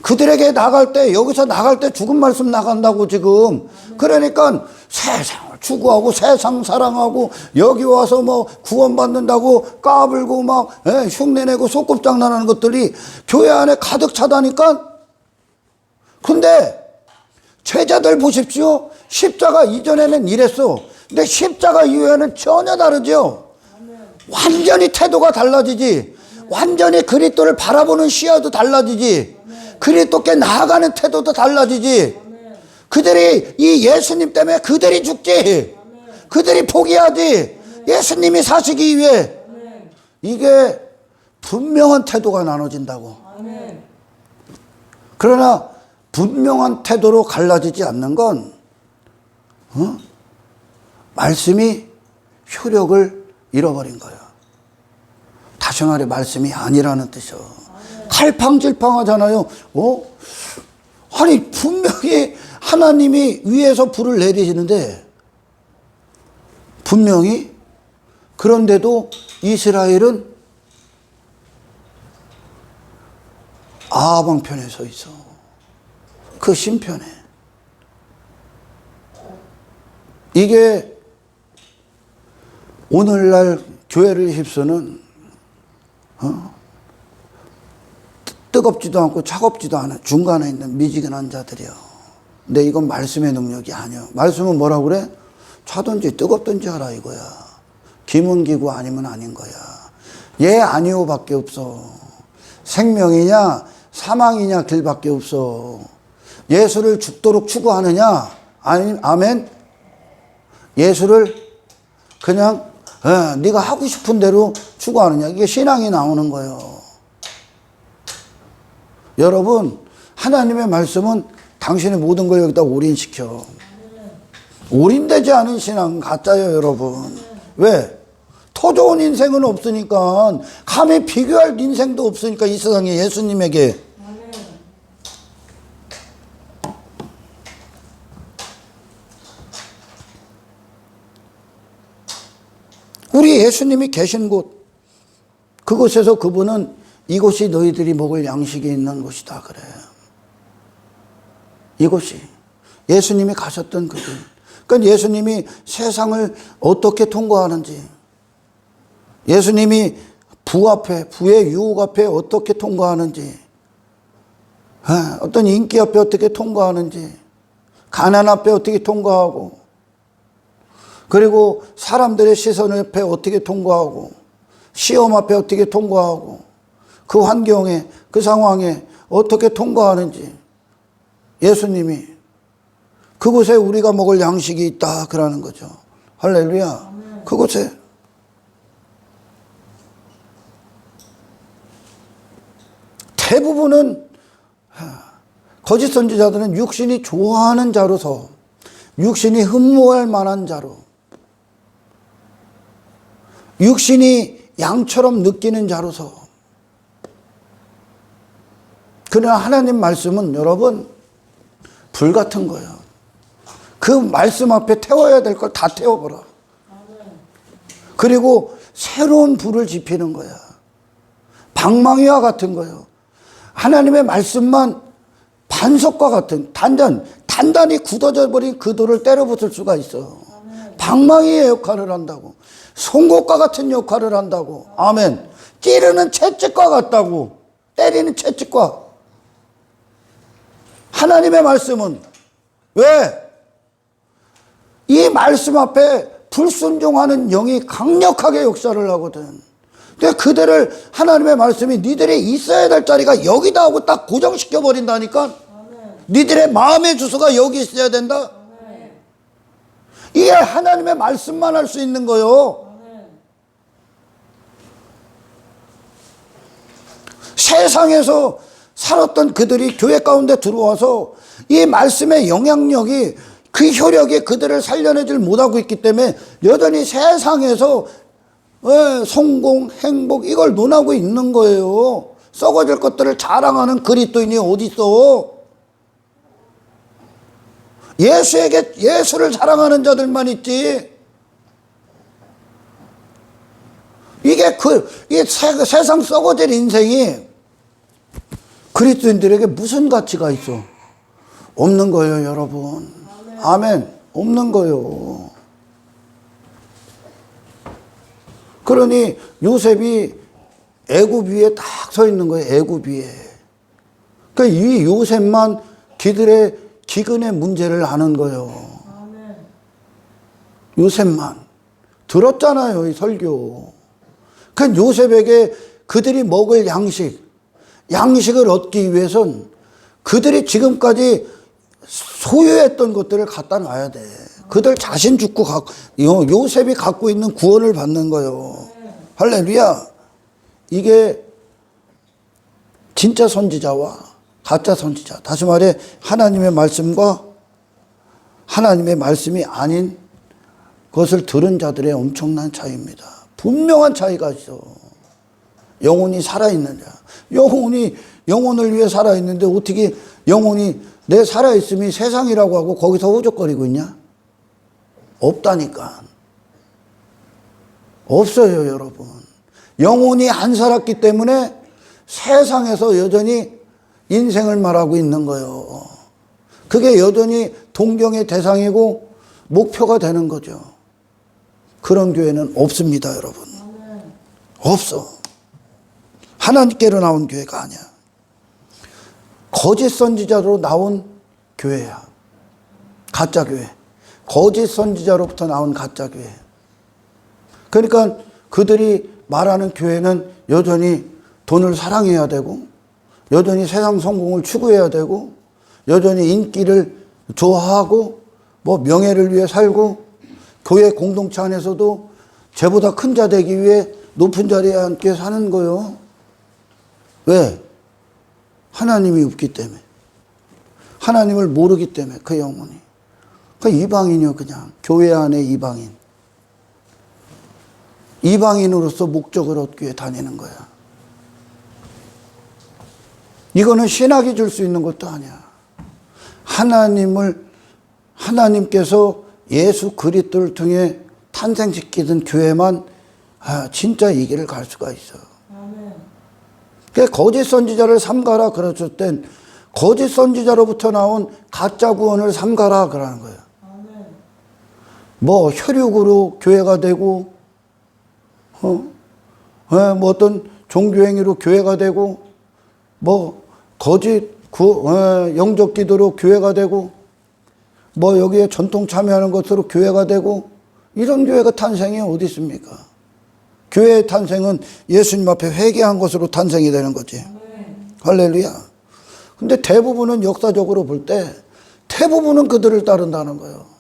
그들에게 나갈 때 여기서 나갈 때 죽은 말씀 나간다고 지금. 그러니까 세상을 추구하고 세상 사랑하고 여기 와서 뭐 구원받는다고 까불고 막 흉내내고 소꿉장난하는 것들이 교회 안에 가득 차다니까. 근데 제자들 보십시오. 십자가 이전에는 이랬어. 근데 십자가 이후에는 전혀 다르죠. 완전히 태도가 달라지지. 완전히 그리스도를 바라보는 시야도 달라지지. 그리스도께 나아가는 태도도 달라지지. 그들이 이 예수님 때문에 그들이 죽지. 그들이 포기하지. 예수님이 사시기 위해. 이게 분명한 태도가 나눠진다고. 그러나 분명한 태도로 갈라지지 않는 건 말씀이 효력을 잃어버린 거예요. 다시 말해 말씀이 아니라는 뜻이요. 갈팡질팡하잖아요. 아니 분명히 하나님이 위에서 불을 내리시는데 분명히 그런데도 이스라엘은 아방 편에 서 있어. 그 신편에. 이게 오늘날 교회를 휩쓰는 뜨겁지도 않고 차갑지도 않은 중간에 있는 미지근한 자들이요. 근데 이건 말씀의 능력이 아니요. 말씀은 뭐라고 그래? 차든지 뜨겁든지 하라 이거야. 기면 기고 아니면 아닌 거야. 예 아니오 밖에 없어. 생명이냐 사망이냐 길밖에 없어. 예수를 죽도록 추구하느냐 아니 아멘. 예수를 그냥 네가 하고 싶은 대로 추구하느냐. 이게 신앙이 나오는 거예요. 여러분 하나님의 말씀은 당신의 모든 걸 여기다 올인시켜. 올인되지 않은 신앙은 가짜예요 여러분. 왜? 더 좋은 인생은 없으니까. 감히 비교할 인생도 없으니까 이 세상에 예수님에게. 우리 예수님이 계신 곳 그곳에서 그분은 이곳이 너희들이 먹을 양식이 있는 곳이다 그래요. 이곳이 예수님이 가셨던 그 길, 그러니까 예수님이 세상을 어떻게 통과하는지, 예수님이 부의 유혹 앞에 어떻게 통과하는지, 어떤 인기 앞에 어떻게 통과하는지, 가난 앞에 어떻게 통과하고, 그리고 사람들의 시선 앞에 어떻게 통과하고, 시험 앞에 어떻게 통과하고, 그 환경에, 그 상황에 어떻게 통과하는지, 예수님이 그곳에 우리가 먹을 양식이 있다 그러는 거죠. 할렐루야. 그곳에 대부분은 거짓 선지자들은 육신이 좋아하는 자로서, 육신이 흠모할 만한 자로, 육신이 양처럼 느끼는 자로서. 그러나 하나님 말씀은 여러분 불 같은 거예요. 그 말씀 앞에 태워야 될 걸 다 태워버려. 그리고 새로운 불을 지피는 거야. 방망이와 같은 거예요. 하나님의 말씀만 반석과 같은 단단히 굳어져 버린 그 돌을 때려 부술 수가 있어. 방망이의 역할을 한다고. 송곳과 같은 역할을 한다고. 아멘. 찌르는 채찍과 같다고. 때리는 채찍과. 하나님의 말씀은 왜? 이 말씀 앞에 불순종하는 영이 강력하게 역사를 하거든. 근데 그들을 하나님의 말씀이 니들이 있어야 될 자리가 여기다 하고 딱 고정시켜 버린다니까. 니들의 마음의 주소가 여기 있어야 된다. 이게 하나님의 말씀만 할 수 있는 거요. 세상에서 살았던 그들이 교회 가운데 들어와서 이 말씀의 영향력이, 그 효력이 그들을 살려내질 못하고 있기 때문에 여전히 세상에서 성공, 행복 이걸 논하고 있는 거예요. 썩어질 것들을 자랑하는 그리스도인이 어디 있어? 예수를 자랑하는 자들만 있지. 이게 이 세상 썩어질 인생이 그리스도인들에게 무슨 가치가 있어? 없는 거예요, 여러분. 아멘. 없는 거예요. 그러니 요셉이 애굽 위에 딱 서 있는 거예요. 애굽 위에. 그러니까 이 요셉만 그들의 기근의 문제를 아는 거예요. 요셉만. 들었잖아요, 이 설교. 그 요셉에게 그들이 먹을 양식을 얻기 위해선 그들이 지금까지 소유했던 것들을 갖다 놔야 돼. 그들 자신 죽고 요셉이 갖고 있는 구원을 받는 거예요. 할렐루야. 이게 진짜 선지자와 가짜 선지자, 다시 말해 하나님의 말씀과 하나님의 말씀이 아닌 것을 들은 자들의 엄청난 차이입니다. 분명한 차이가 있어. 영혼이 살아있느냐. 영혼을 위해 살아있는데 어떻게 영혼이 내 살아있음이 세상이라고 하고 거기서 호적거리고 있냐? 없다니까. 없어요, 여러분. 영혼이 안 살았기 때문에 세상에서 여전히 인생을 말하고 있는 거예요. 그게 여전히 동경의 대상이고 목표가 되는 거죠. 그런 교회는 없습니다, 여러분. 없어. 하나님께로 나온 교회가 아니야. 거짓 선지자로 나온 교회야. 가짜 교회. 거짓 선지자로부터 나온 가짜 교회. 그러니까 그들이 말하는 교회는 여전히 돈을 사랑해야 되고, 여전히 세상 성공을 추구해야 되고, 여전히 인기를 좋아하고, 명예를 위해 살고, 교회 공동체 안에서도 쟤보다 큰 자 되기 위해 높은 자리에 앉게 사는 거요. 왜? 하나님이 없기 때문에. 하나님을 모르기 때문에, 그 영혼이. 그러니까 이방인이요, 그냥. 교회 안에 이방인. 이방인으로서 목적을 얻기 위해 다니는 거야. 이거는 신학이 줄 수 있는 것도 아니야. 하나님께서 예수 그리스도를 통해 탄생시키던 교회만 진짜 이 길을 갈 수가 있어. 그러니까 거짓 선지자를 삼가라 그랬을 땐 거짓 선지자로부터 나온 가짜 구원을 삼가라 그러는 거예요. 뭐 혈육으로 교회가 되고, 뭐 어떤 종교행위로 교회가 되고, 뭐 거짓 영적 기도로 교회가 되고, 뭐 여기에 전통 참여하는 것으로 교회가 되고, 이런 교회가 탄생이 어디 있습니까? 교회의 탄생은 예수님 앞에 회개한 것으로 탄생이 되는 거지. 할렐루야. 근데 대부분은 역사적으로 볼 때 대부분은 그들을 따른다는 거예요.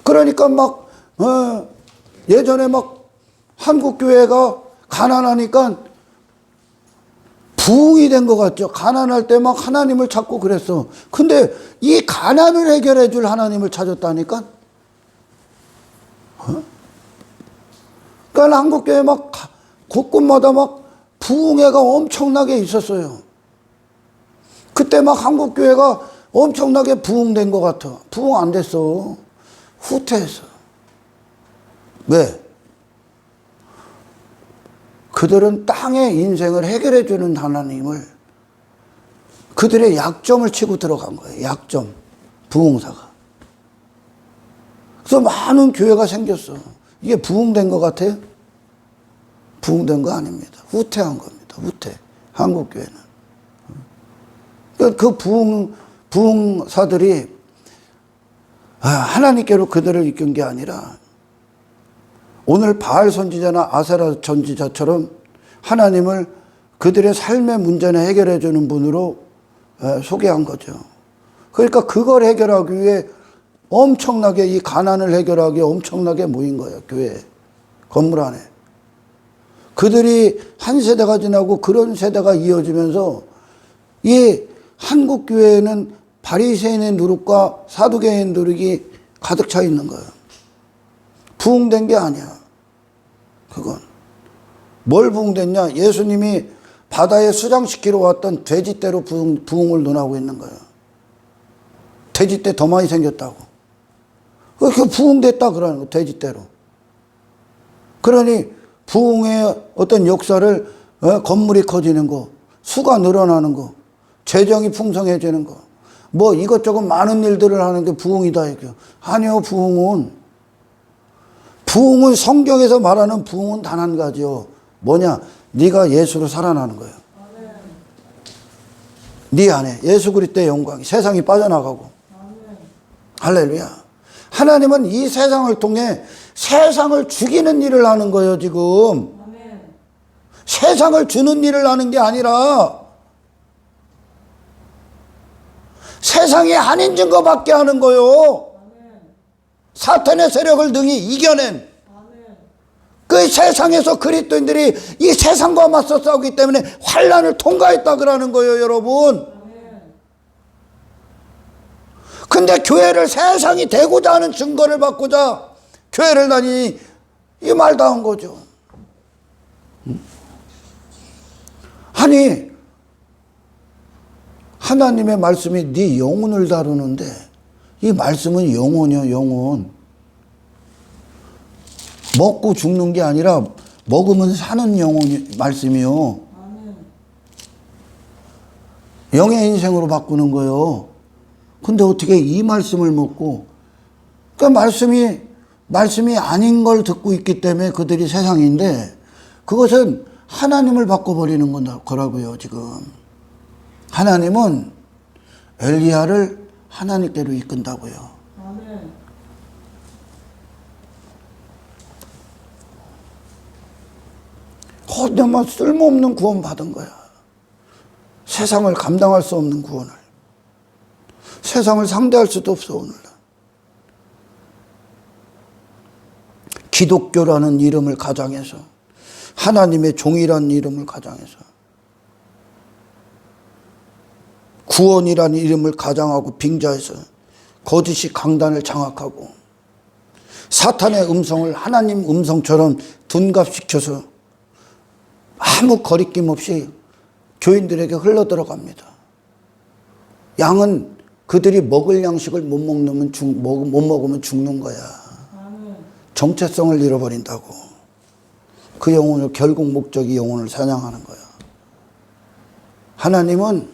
그러니까 막 예전에 막 한국 교회가 가난하니까 부흥이 된 것 같죠. 가난할 때 막 하나님을 찾고 그랬어. 근데 이 가난을 해결해 줄 하나님을 찾았다니까. 그러니까 한국 교회 막 곳곳마다 막 부흥회가 엄청나게 있었어요. 그때 막 한국 교회가 엄청나게 부흥된 것 같아. 부흥 안 됐어. 후퇴했어. 왜? 그들은 땅의 인생을 해결해 주는 하나님을, 그들의 약점을 치고 들어간 거예요. 약점. 부흥사가. 그래서 많은 교회가 생겼어. 이게 부흥된 것 같아요? 부흥된 거 아닙니다. 후퇴한 겁니다. 후퇴. 한국 교회는. 그 부흥사들이 하나님께로 그들을 이끈 게 아니라, 오늘 바알 선지자나 아세라 선지자처럼 하나님을 그들의 삶의 문제를 해결해 주는 분으로 소개한 거죠. 그러니까 그걸 해결하기 위해 엄청나게, 이 가난을 해결하기 위해 엄청나게 모인 거예요. 교회 건물 안에. 그들이 한 세대가 지나고 그런 세대가 이어지면서 이 한국 교회에는 바리새인의 누룩과 사두개인 누룩이 가득 차 있는 거예요. 부흥된 게 아니야. 그건 뭘 부흥됐냐? 예수님이 바다에 수장시키러 왔던 돼지떼로 부흥을 논하고 있는 거예요. 돼지떼 더 많이 생겼다고. 그렇게 부흥됐다 그러는 거예요. 돼지떼로. 그러니 부흥의 어떤 역사를, 건물이 커지는 거, 수가 늘어나는 거, 재정이 풍성해지는 거, 뭐 이것저것 많은 일들을 하는 게 부흥이다 이거요. 아니요. 부흥은 성경에서 말하는 부흥은 단 한 가지요. 뭐냐? 네가 예수로 살아나는 거예요. 네 안에 예수 그리스도의 영광이, 세상이 빠져나가고. 할렐루야. 하나님은 이 세상을 통해 세상을 죽이는 일을 하는 거예요. 지금 세상을 주는 일을 하는 게 아니라 세상이 아닌 증거밖에 하는 거예요. 사탄의 세력을 능히 이겨낸, 그 세상에서 그리스도인들이 이 세상과 맞서 싸우기 때문에 환난을 통과했다 그러는 거예요, 여러분. 근데 교회를 세상이 되고자 하는 증거를 받고자 교회를 다니니 이게 말도 안 거죠. 아니, 하나님의 말씀이 네 영혼을 다루는데, 이 말씀은 영혼이요, 영혼. 먹고 죽는 게 아니라 먹으면 사는 영혼이 말씀이요. 영의 인생으로 바꾸는 거예요. 근데 어떻게 이 말씀을 먹고, 그러니까 말씀이 아닌 걸 듣고 있기 때문에 그들이 세상인데, 그것은 하나님을 바꿔버리는 거라고요, 지금. 하나님은 엘리야를 하나님께로 이끈다고요. 그냥 쓸모없는 구원 받은 거야. 세상을 감당할 수 없는 구원을. 세상을 상대할 수도 없어, 오늘날. 기독교라는 이름을 가장해서, 하나님의 종이라는 이름을 가장해서, 구원이라는 이름을 가장하고 빙자해서 거짓이 강단을 장악하고, 사탄의 음성을 하나님 음성처럼 둔갑시켜서 아무 거리낌 없이 교인들에게 흘러들어갑니다. 양은 그들이 먹을 양식을 못 먹으면 죽는 거야. 정체성을 잃어버린다고. 그 영혼을, 결국 목적이 영혼을 사냥하는 거야. 하나님을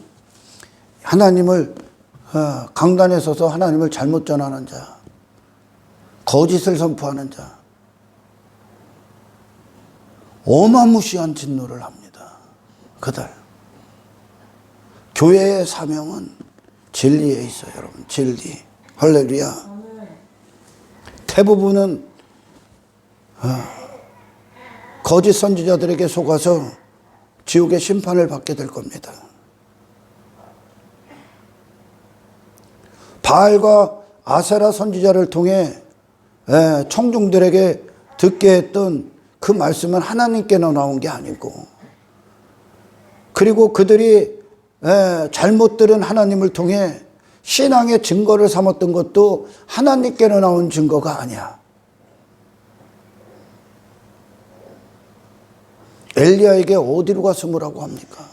강단에 서서 하나님을 잘못 전하는 자, 거짓을 선포하는 자, 어마무시한 진노를 합니다. 그들. 교회의 사명은 진리에 있어요, 여러분. 진리. 할렐루야. 대부분은 거짓 선지자들에게 속아서 지옥의 심판을 받게 될 겁니다. 바알과 아세라 선지자를 통해 청중들에게 듣게 했던 그 말씀은 하나님께서 나온 게 아니고, 그리고 그들이 잘못 들은 하나님을 통해 신앙의 증거를 삼았던 것도 하나님께서 나온 증거가 아니야. 엘리야에게 어디로 가 숨으라고 합니까?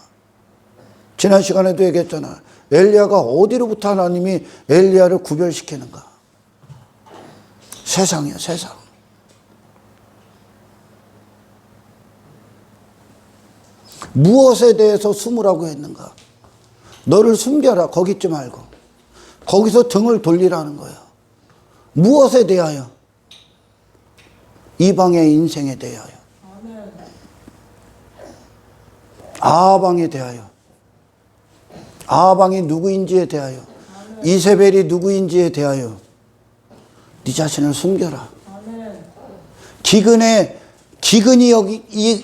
지난 시간에도 얘기했잖아. 엘리야가 어디로부터 하나님이 엘리야를 구별시키는가? 세상이야, 세상. 무엇에 대해서 숨으라고 했는가? 너를 숨겨라. 거기 있지 말고. 거기서 등을 돌리라는 거야. 무엇에 대하여? 이방의 인생에 대하여. 아방에 대하여. 아방이 누구인지에 대하여. 이세벨이 누구인지에 대하여. 네 자신을 숨겨라. 기근이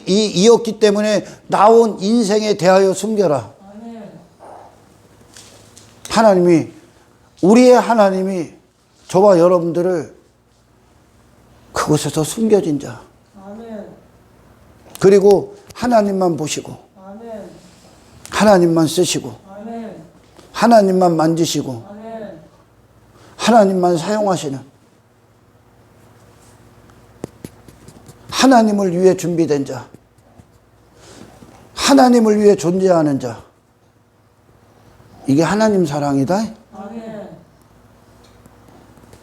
이었기 때문에 나온 인생에 대하여 숨겨라. 우리의 하나님이 저와 여러분들을 그곳에서 숨겨진 자. 그리고 하나님만 보시고, 하나님만 쓰시고, 하나님만 만지시고, 하나님만 사용하시는, 하나님을 위해 준비된 자, 하나님을 위해 존재하는 자. 이게 하나님 사랑이다.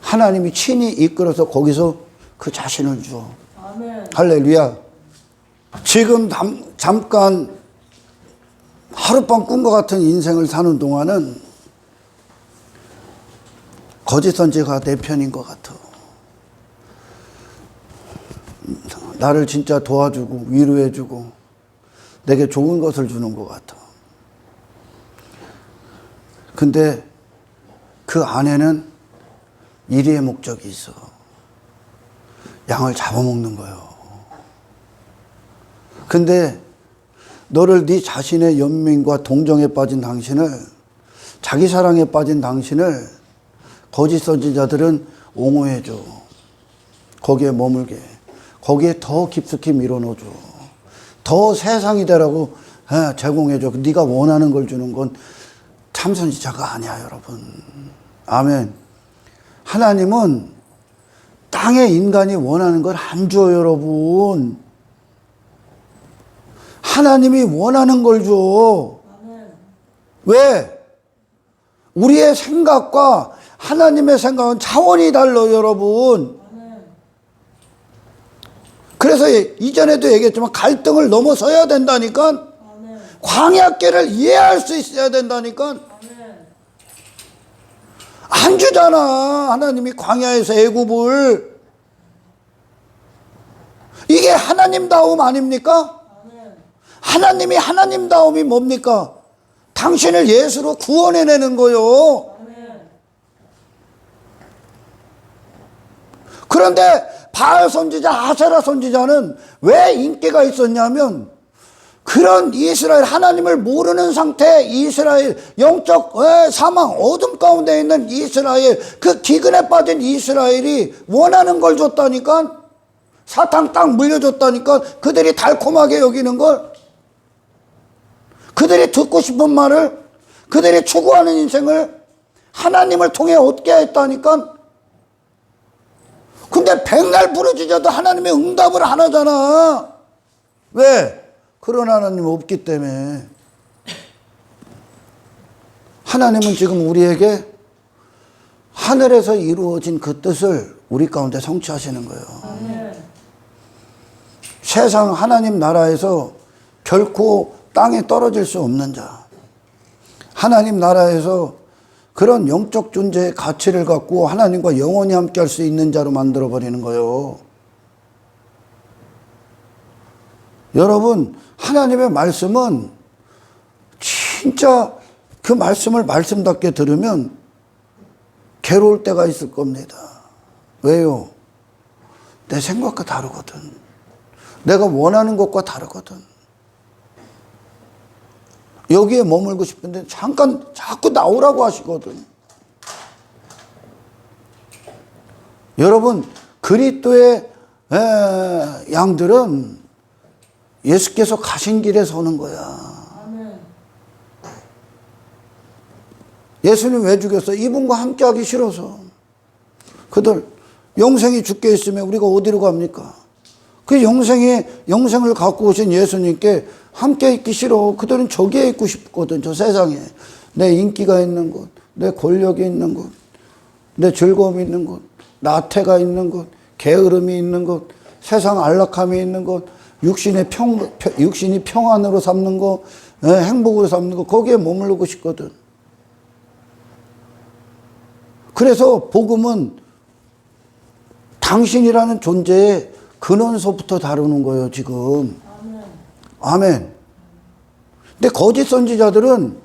하나님이 친히 이끌어서 거기서 그 자신을 주어. 할렐루야. 지금 잠깐 하룻밤 꾼 것 같은 인생을 사는 동안은 거짓 선지자가 내 편인 것 같아. 나를 진짜 도와주고 위로해주고 내게 좋은 것을 주는 것 같아. 근데 그 안에는 이리의 목적이 있어. 양을 잡아먹는 거예요. 근데 너를 네 자신의 연민과 동정에 빠진 당신을, 자기 사랑에 빠진 당신을 거짓 선지자들은 옹호해줘. 거기에 머물게. 거기에 더 깊숙이 밀어넣어줘. 더 세상이 되라고 제공해줘. 네가 원하는 걸 주는 건 참 선지자가 아니야, 여러분. 아멘. 하나님은 땅에 인간이 원하는 걸 안 줘요, 여러분. 하나님이 원하는 걸 줘. 왜? 우리의 생각과 하나님의 생각은 차원이 달라요, 여러분. 그래서 이전에도 얘기했지만 갈등을 넘어서야 된다니까. 광야길을 이해할 수 있어야 된다니까. 안 주잖아, 하나님이 광야에서 애굽을. 이게 하나님다움 아닙니까? 하나님이 하나님다움이 뭡니까? 당신을 예수로 구원해내는 거요. 그런데 바알 선지자, 아세라 선지자는 왜 인기가 있었냐면, 그런 이스라엘, 하나님을 모르는 상태, 이스라엘, 영적 사망, 어둠 가운데 있는 이스라엘, 그 기근에 빠진 이스라엘이 원하는 걸 줬다니까. 사탕 딱 물려줬다니까. 그들이 달콤하게 여기는 걸, 그들이 듣고 싶은 말을, 그들이 추구하는 인생을 하나님을 통해 얻게 했다니까. 근데 백날 부르짖어도 하나님의 응답을 안 하잖아. 왜? 그런 하나님 없기 때문에. 하나님은 지금 우리에게 하늘에서 이루어진 그 뜻을 우리 가운데 성취하시는 거예요. 세상 하나님 나라에서 결코 땅에 떨어질 수 없는 자, 하나님 나라에서 그런 영적 존재의 가치를 갖고 하나님과 영원히 함께 할 수 있는 자로 만들어버리는 거예요. 여러분, 하나님의 말씀은 진짜 그 말씀을 말씀답게 들으면 괴로울 때가 있을 겁니다. 왜요? 내 생각과 다르거든. 내가 원하는 것과 다르거든. 여기에 머물고 싶은데 잠깐 자꾸 나오라고 하시거든. 여러분, 그리스도의 양들은 예수께서 가신 길에 서는 거야. 예수님 왜 죽였어요? 이분과 함께 하기 싫어서. 그들 영생이 주께 있으면 우리가 어디로 갑니까? 그 영생을 갖고 오신 예수님께 함께 있기 싫어. 그들은 저기에 있고 싶거든. 저 세상에. 내 인기가 있는 곳, 내 권력이 있는 곳, 내 즐거움이 있는 곳, 나태가 있는 곳, 게으름이 있는 곳, 세상 안락함이 있는 곳, 육신이 평안으로 삼는 거, 행복으로 삼는 거, 거기에 머무르고 싶거든. 그래서 복음은 당신이라는 존재의 근원서부터 다루는 거예요, 지금. 아멘. 근데 거짓 선지자들은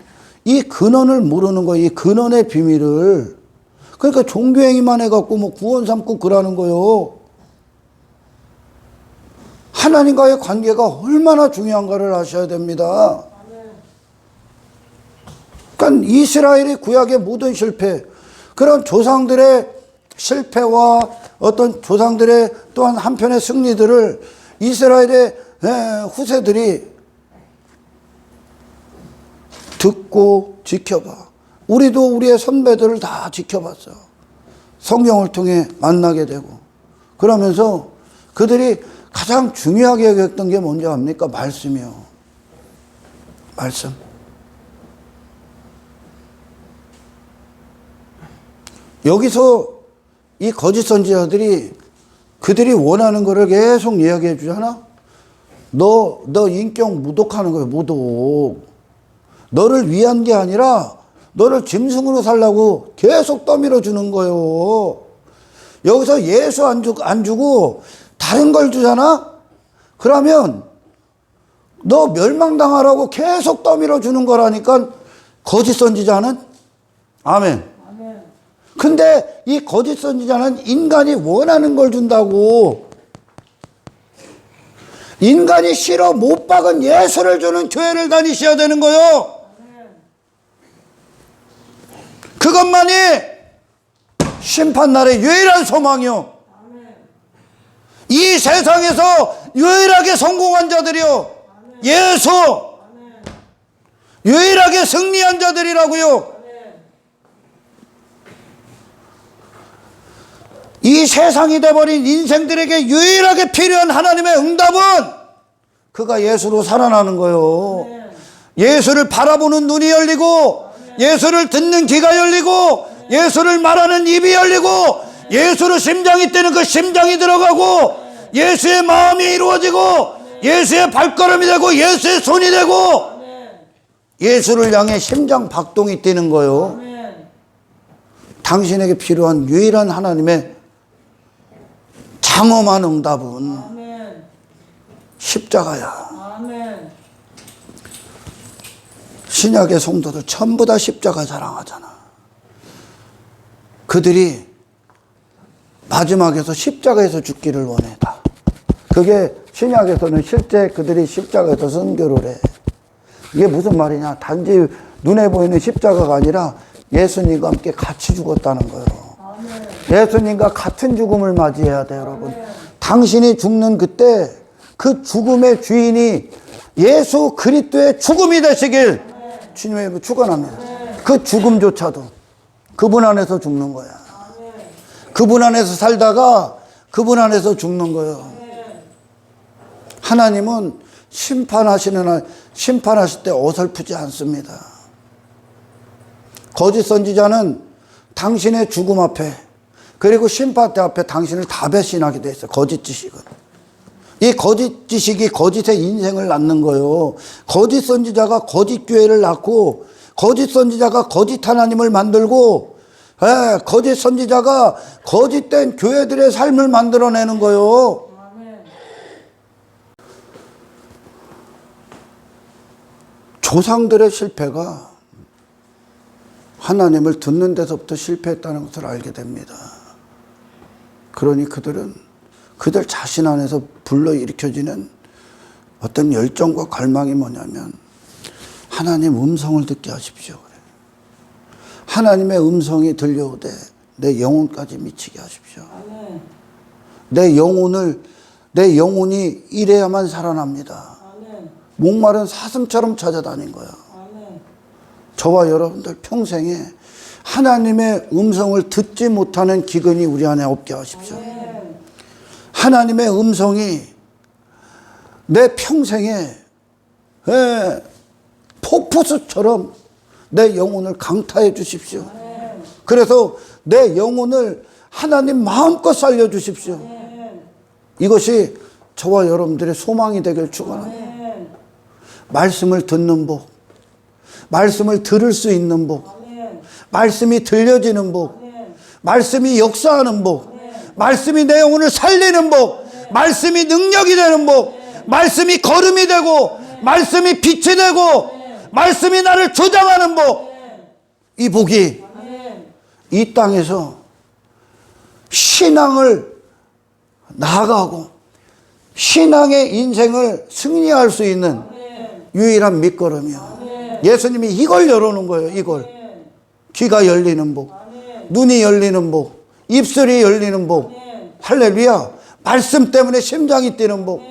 이 근원을 모르는 거예요, 이 근원의 비밀을. 그러니까 종교행위만 해갖고 뭐 구원 삼고 그러는 거예요. 하나님과의 관계가 얼마나 중요한가를 아셔야 됩니다. 그러니까 이스라엘의 구약의 모든 실패, 그런 조상들의 실패와 어떤 조상들의 또한 한편의 승리들을 이스라엘의 후세들이 듣고 지켜봐. 우리도 우리의 선배들을 다 지켜봤어. 성경을 통해 만나게 되고. 그러면서 그들이 가장 중요하게 여겼던 게 뭔지 압니까? 말씀이요. 말씀. 여기서 이 거짓 선지자들이 그들이 원하는 거를 계속 이야기해 주잖아. 너 인격 모독하는 거예요. 모독. 너를 위한 게 아니라 너를 짐승으로 살라고 계속 떠밀어 주는 거예요. 여기서 예수 안 주고 다른 걸 주잖아. 그러면 너 멸망당하라고 계속 떠밀어 주는 거라니까. 거짓 선지자는. 아멘. 근데 이 거짓 선지자는 인간이 원하는 걸 준다고. 인간이 싫어 못 박은 예수를 주는 교회를 다니셔야 되는 거요. 그것만이 심판날의 유일한 소망이요. 이 세상에서 유일하게 성공한 자들이요. 예수. 유일하게 승리한 자들이라고요. 이 세상이 돼버린 인생들에게 유일하게 필요한 하나님의 응답은 그가 예수로 살아나는 거예요. 예수를 바라보는 눈이 열리고, 예수를 듣는 귀가 열리고, 예수를 말하는 입이 열리고, 예수로 심장이 뛰는 그 심장이 들어가고, 예수의 마음이 이루어지고, 예수의 발걸음이 되고, 예수의 손이 되고, 예수를 향해 심장 박동이 뛰는 거예요. 당신에게 필요한 유일한 하나님의 장엄한 응답은 십자가야. 신약의 성도들 전부 다 십자가 자랑하잖아. 그들이 마지막에서 십자가에서 죽기를 원해. 다. 그게 신약에서는 실제 그들이 십자가에서 순교를 해. 이게 무슨 말이냐? 단지 눈에 보이는 십자가가 아니라 예수님과 함께 같이 죽었다는 거예요. 예수님과 같은 죽음을 맞이해야 돼요, 여러분. 당신이 죽는 그때 그 죽음의 주인이 예수 그리스도의 죽음이 되시길 주님의 이름으로 축원합니다. 그 죽음조차도 그분 안에서 죽는 거야. 그분 안에서 살다가 그분 안에서 죽는 거예요. 하나님은 심판하실 때 어설프지 않습니다. 거짓 선지자는 당신의 죽음 앞에 그리고 심판대 앞에 당신을 다 배신하게 돼 있어요. 거짓 지식은. 이 거짓 지식이 거짓의 인생을 낳는 거예요. 거짓 선지자가 거짓 교회를 낳고 거짓 선지자가 거짓 하나님을 만들고, 거짓 선지자가 거짓된 교회들의 삶을 만들어내는 거요. 조상들의 실패가 하나님을 듣는 데서부터 실패했다는 것을 알게 됩니다. 그러니 그들은 그들 자신 안에서 불러일으켜지는 어떤 열정과 갈망이 뭐냐면 하나님 음성을 듣게 하십시오. 하나님의 음성이 들려오되 내 영혼까지 미치게 하십시오. 내 영혼이 이래야만 살아납니다. 목마른 사슴처럼 찾아다닌 거야. 저와 여러분들 평생에 하나님의 음성을 듣지 못하는 기근이 우리 안에 없게 하십시오. 하나님의 음성이 내 평생에 폭포수처럼 내 영혼을 강타해 주십시오. 그래서 내 영혼을 하나님 마음껏 살려주십시오. 이것이 저와 여러분들의 소망이 되길 축원합니다. 말씀을 듣는 복, 말씀을 들을 수 있는 복, 말씀이 들려지는 복, 말씀이 역사하는 복, 말씀이 내 영혼을 살리는 복, 말씀이 능력이 되는 복, 말씀이 걸음이 되고, 말씀이 빛이 되고, 말씀이 나를 조장하는 복. 이 복이 이 땅에서 신앙을 나아가고 신앙의 인생을 승리할 수 있는 유일한 밑거름이요. 예수님이 이걸 열어놓은 거예요. 이걸. 귀가 열리는 복, 눈이 열리는 복, 입술이 열리는 복. 할렐루야. 말씀 때문에 심장이 뛰는 복.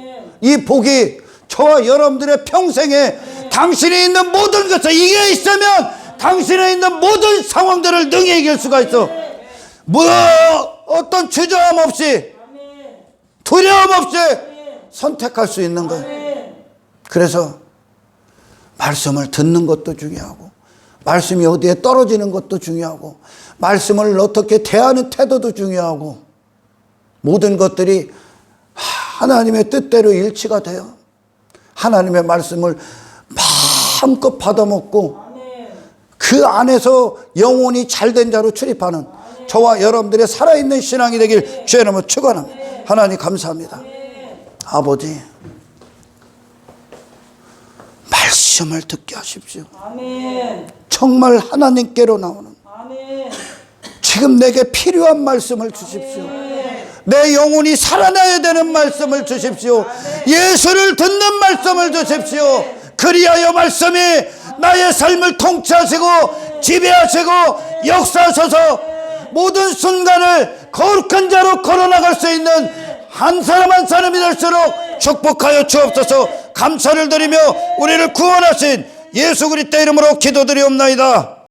이 복이 저와 여러분들의 평생에 당신이 있는 모든 것을 이겨 있으면 당신이 있는 모든 상황들을 능히 이길 수가 있어. 어떤 주저함 없이, 두려움 없이 선택할 수 있는 거예요. 그래서 말씀을 듣는 것도 중요하고, 말씀이 어디에 떨어지는 것도 중요하고, 말씀을 어떻게 대하는 태도도 중요하고, 모든 것들이 하나님의 뜻대로 일치가 돼요. 하나님의 말씀을 마음껏 받아먹고 그 안에서 영혼이 잘된 자로 출입하는 저와 여러분들의 살아있는 신앙이 되길 주의 이름으로 축원합니다. 하나님 감사합니다. 아버지, 말씀을 듣게 하십시오. 정말 하나님께로 나오는 지금 내게 필요한 말씀을 주십시오. 내 영혼이 살아나야 되는 말씀을 주십시오. 예수를 듣는 말씀을 주십시오. 그리하여 말씀이 나의 삶을 통치하시고 지배하시고 역사하셔서 모든 순간을 거룩한 자로 걸어나갈 수 있는 한 사람 한 사람이 될수록 축복하여 주옵소서. 감사를 드리며 우리를 구원하신 예수 그리스도 이름으로 기도드리옵나이다.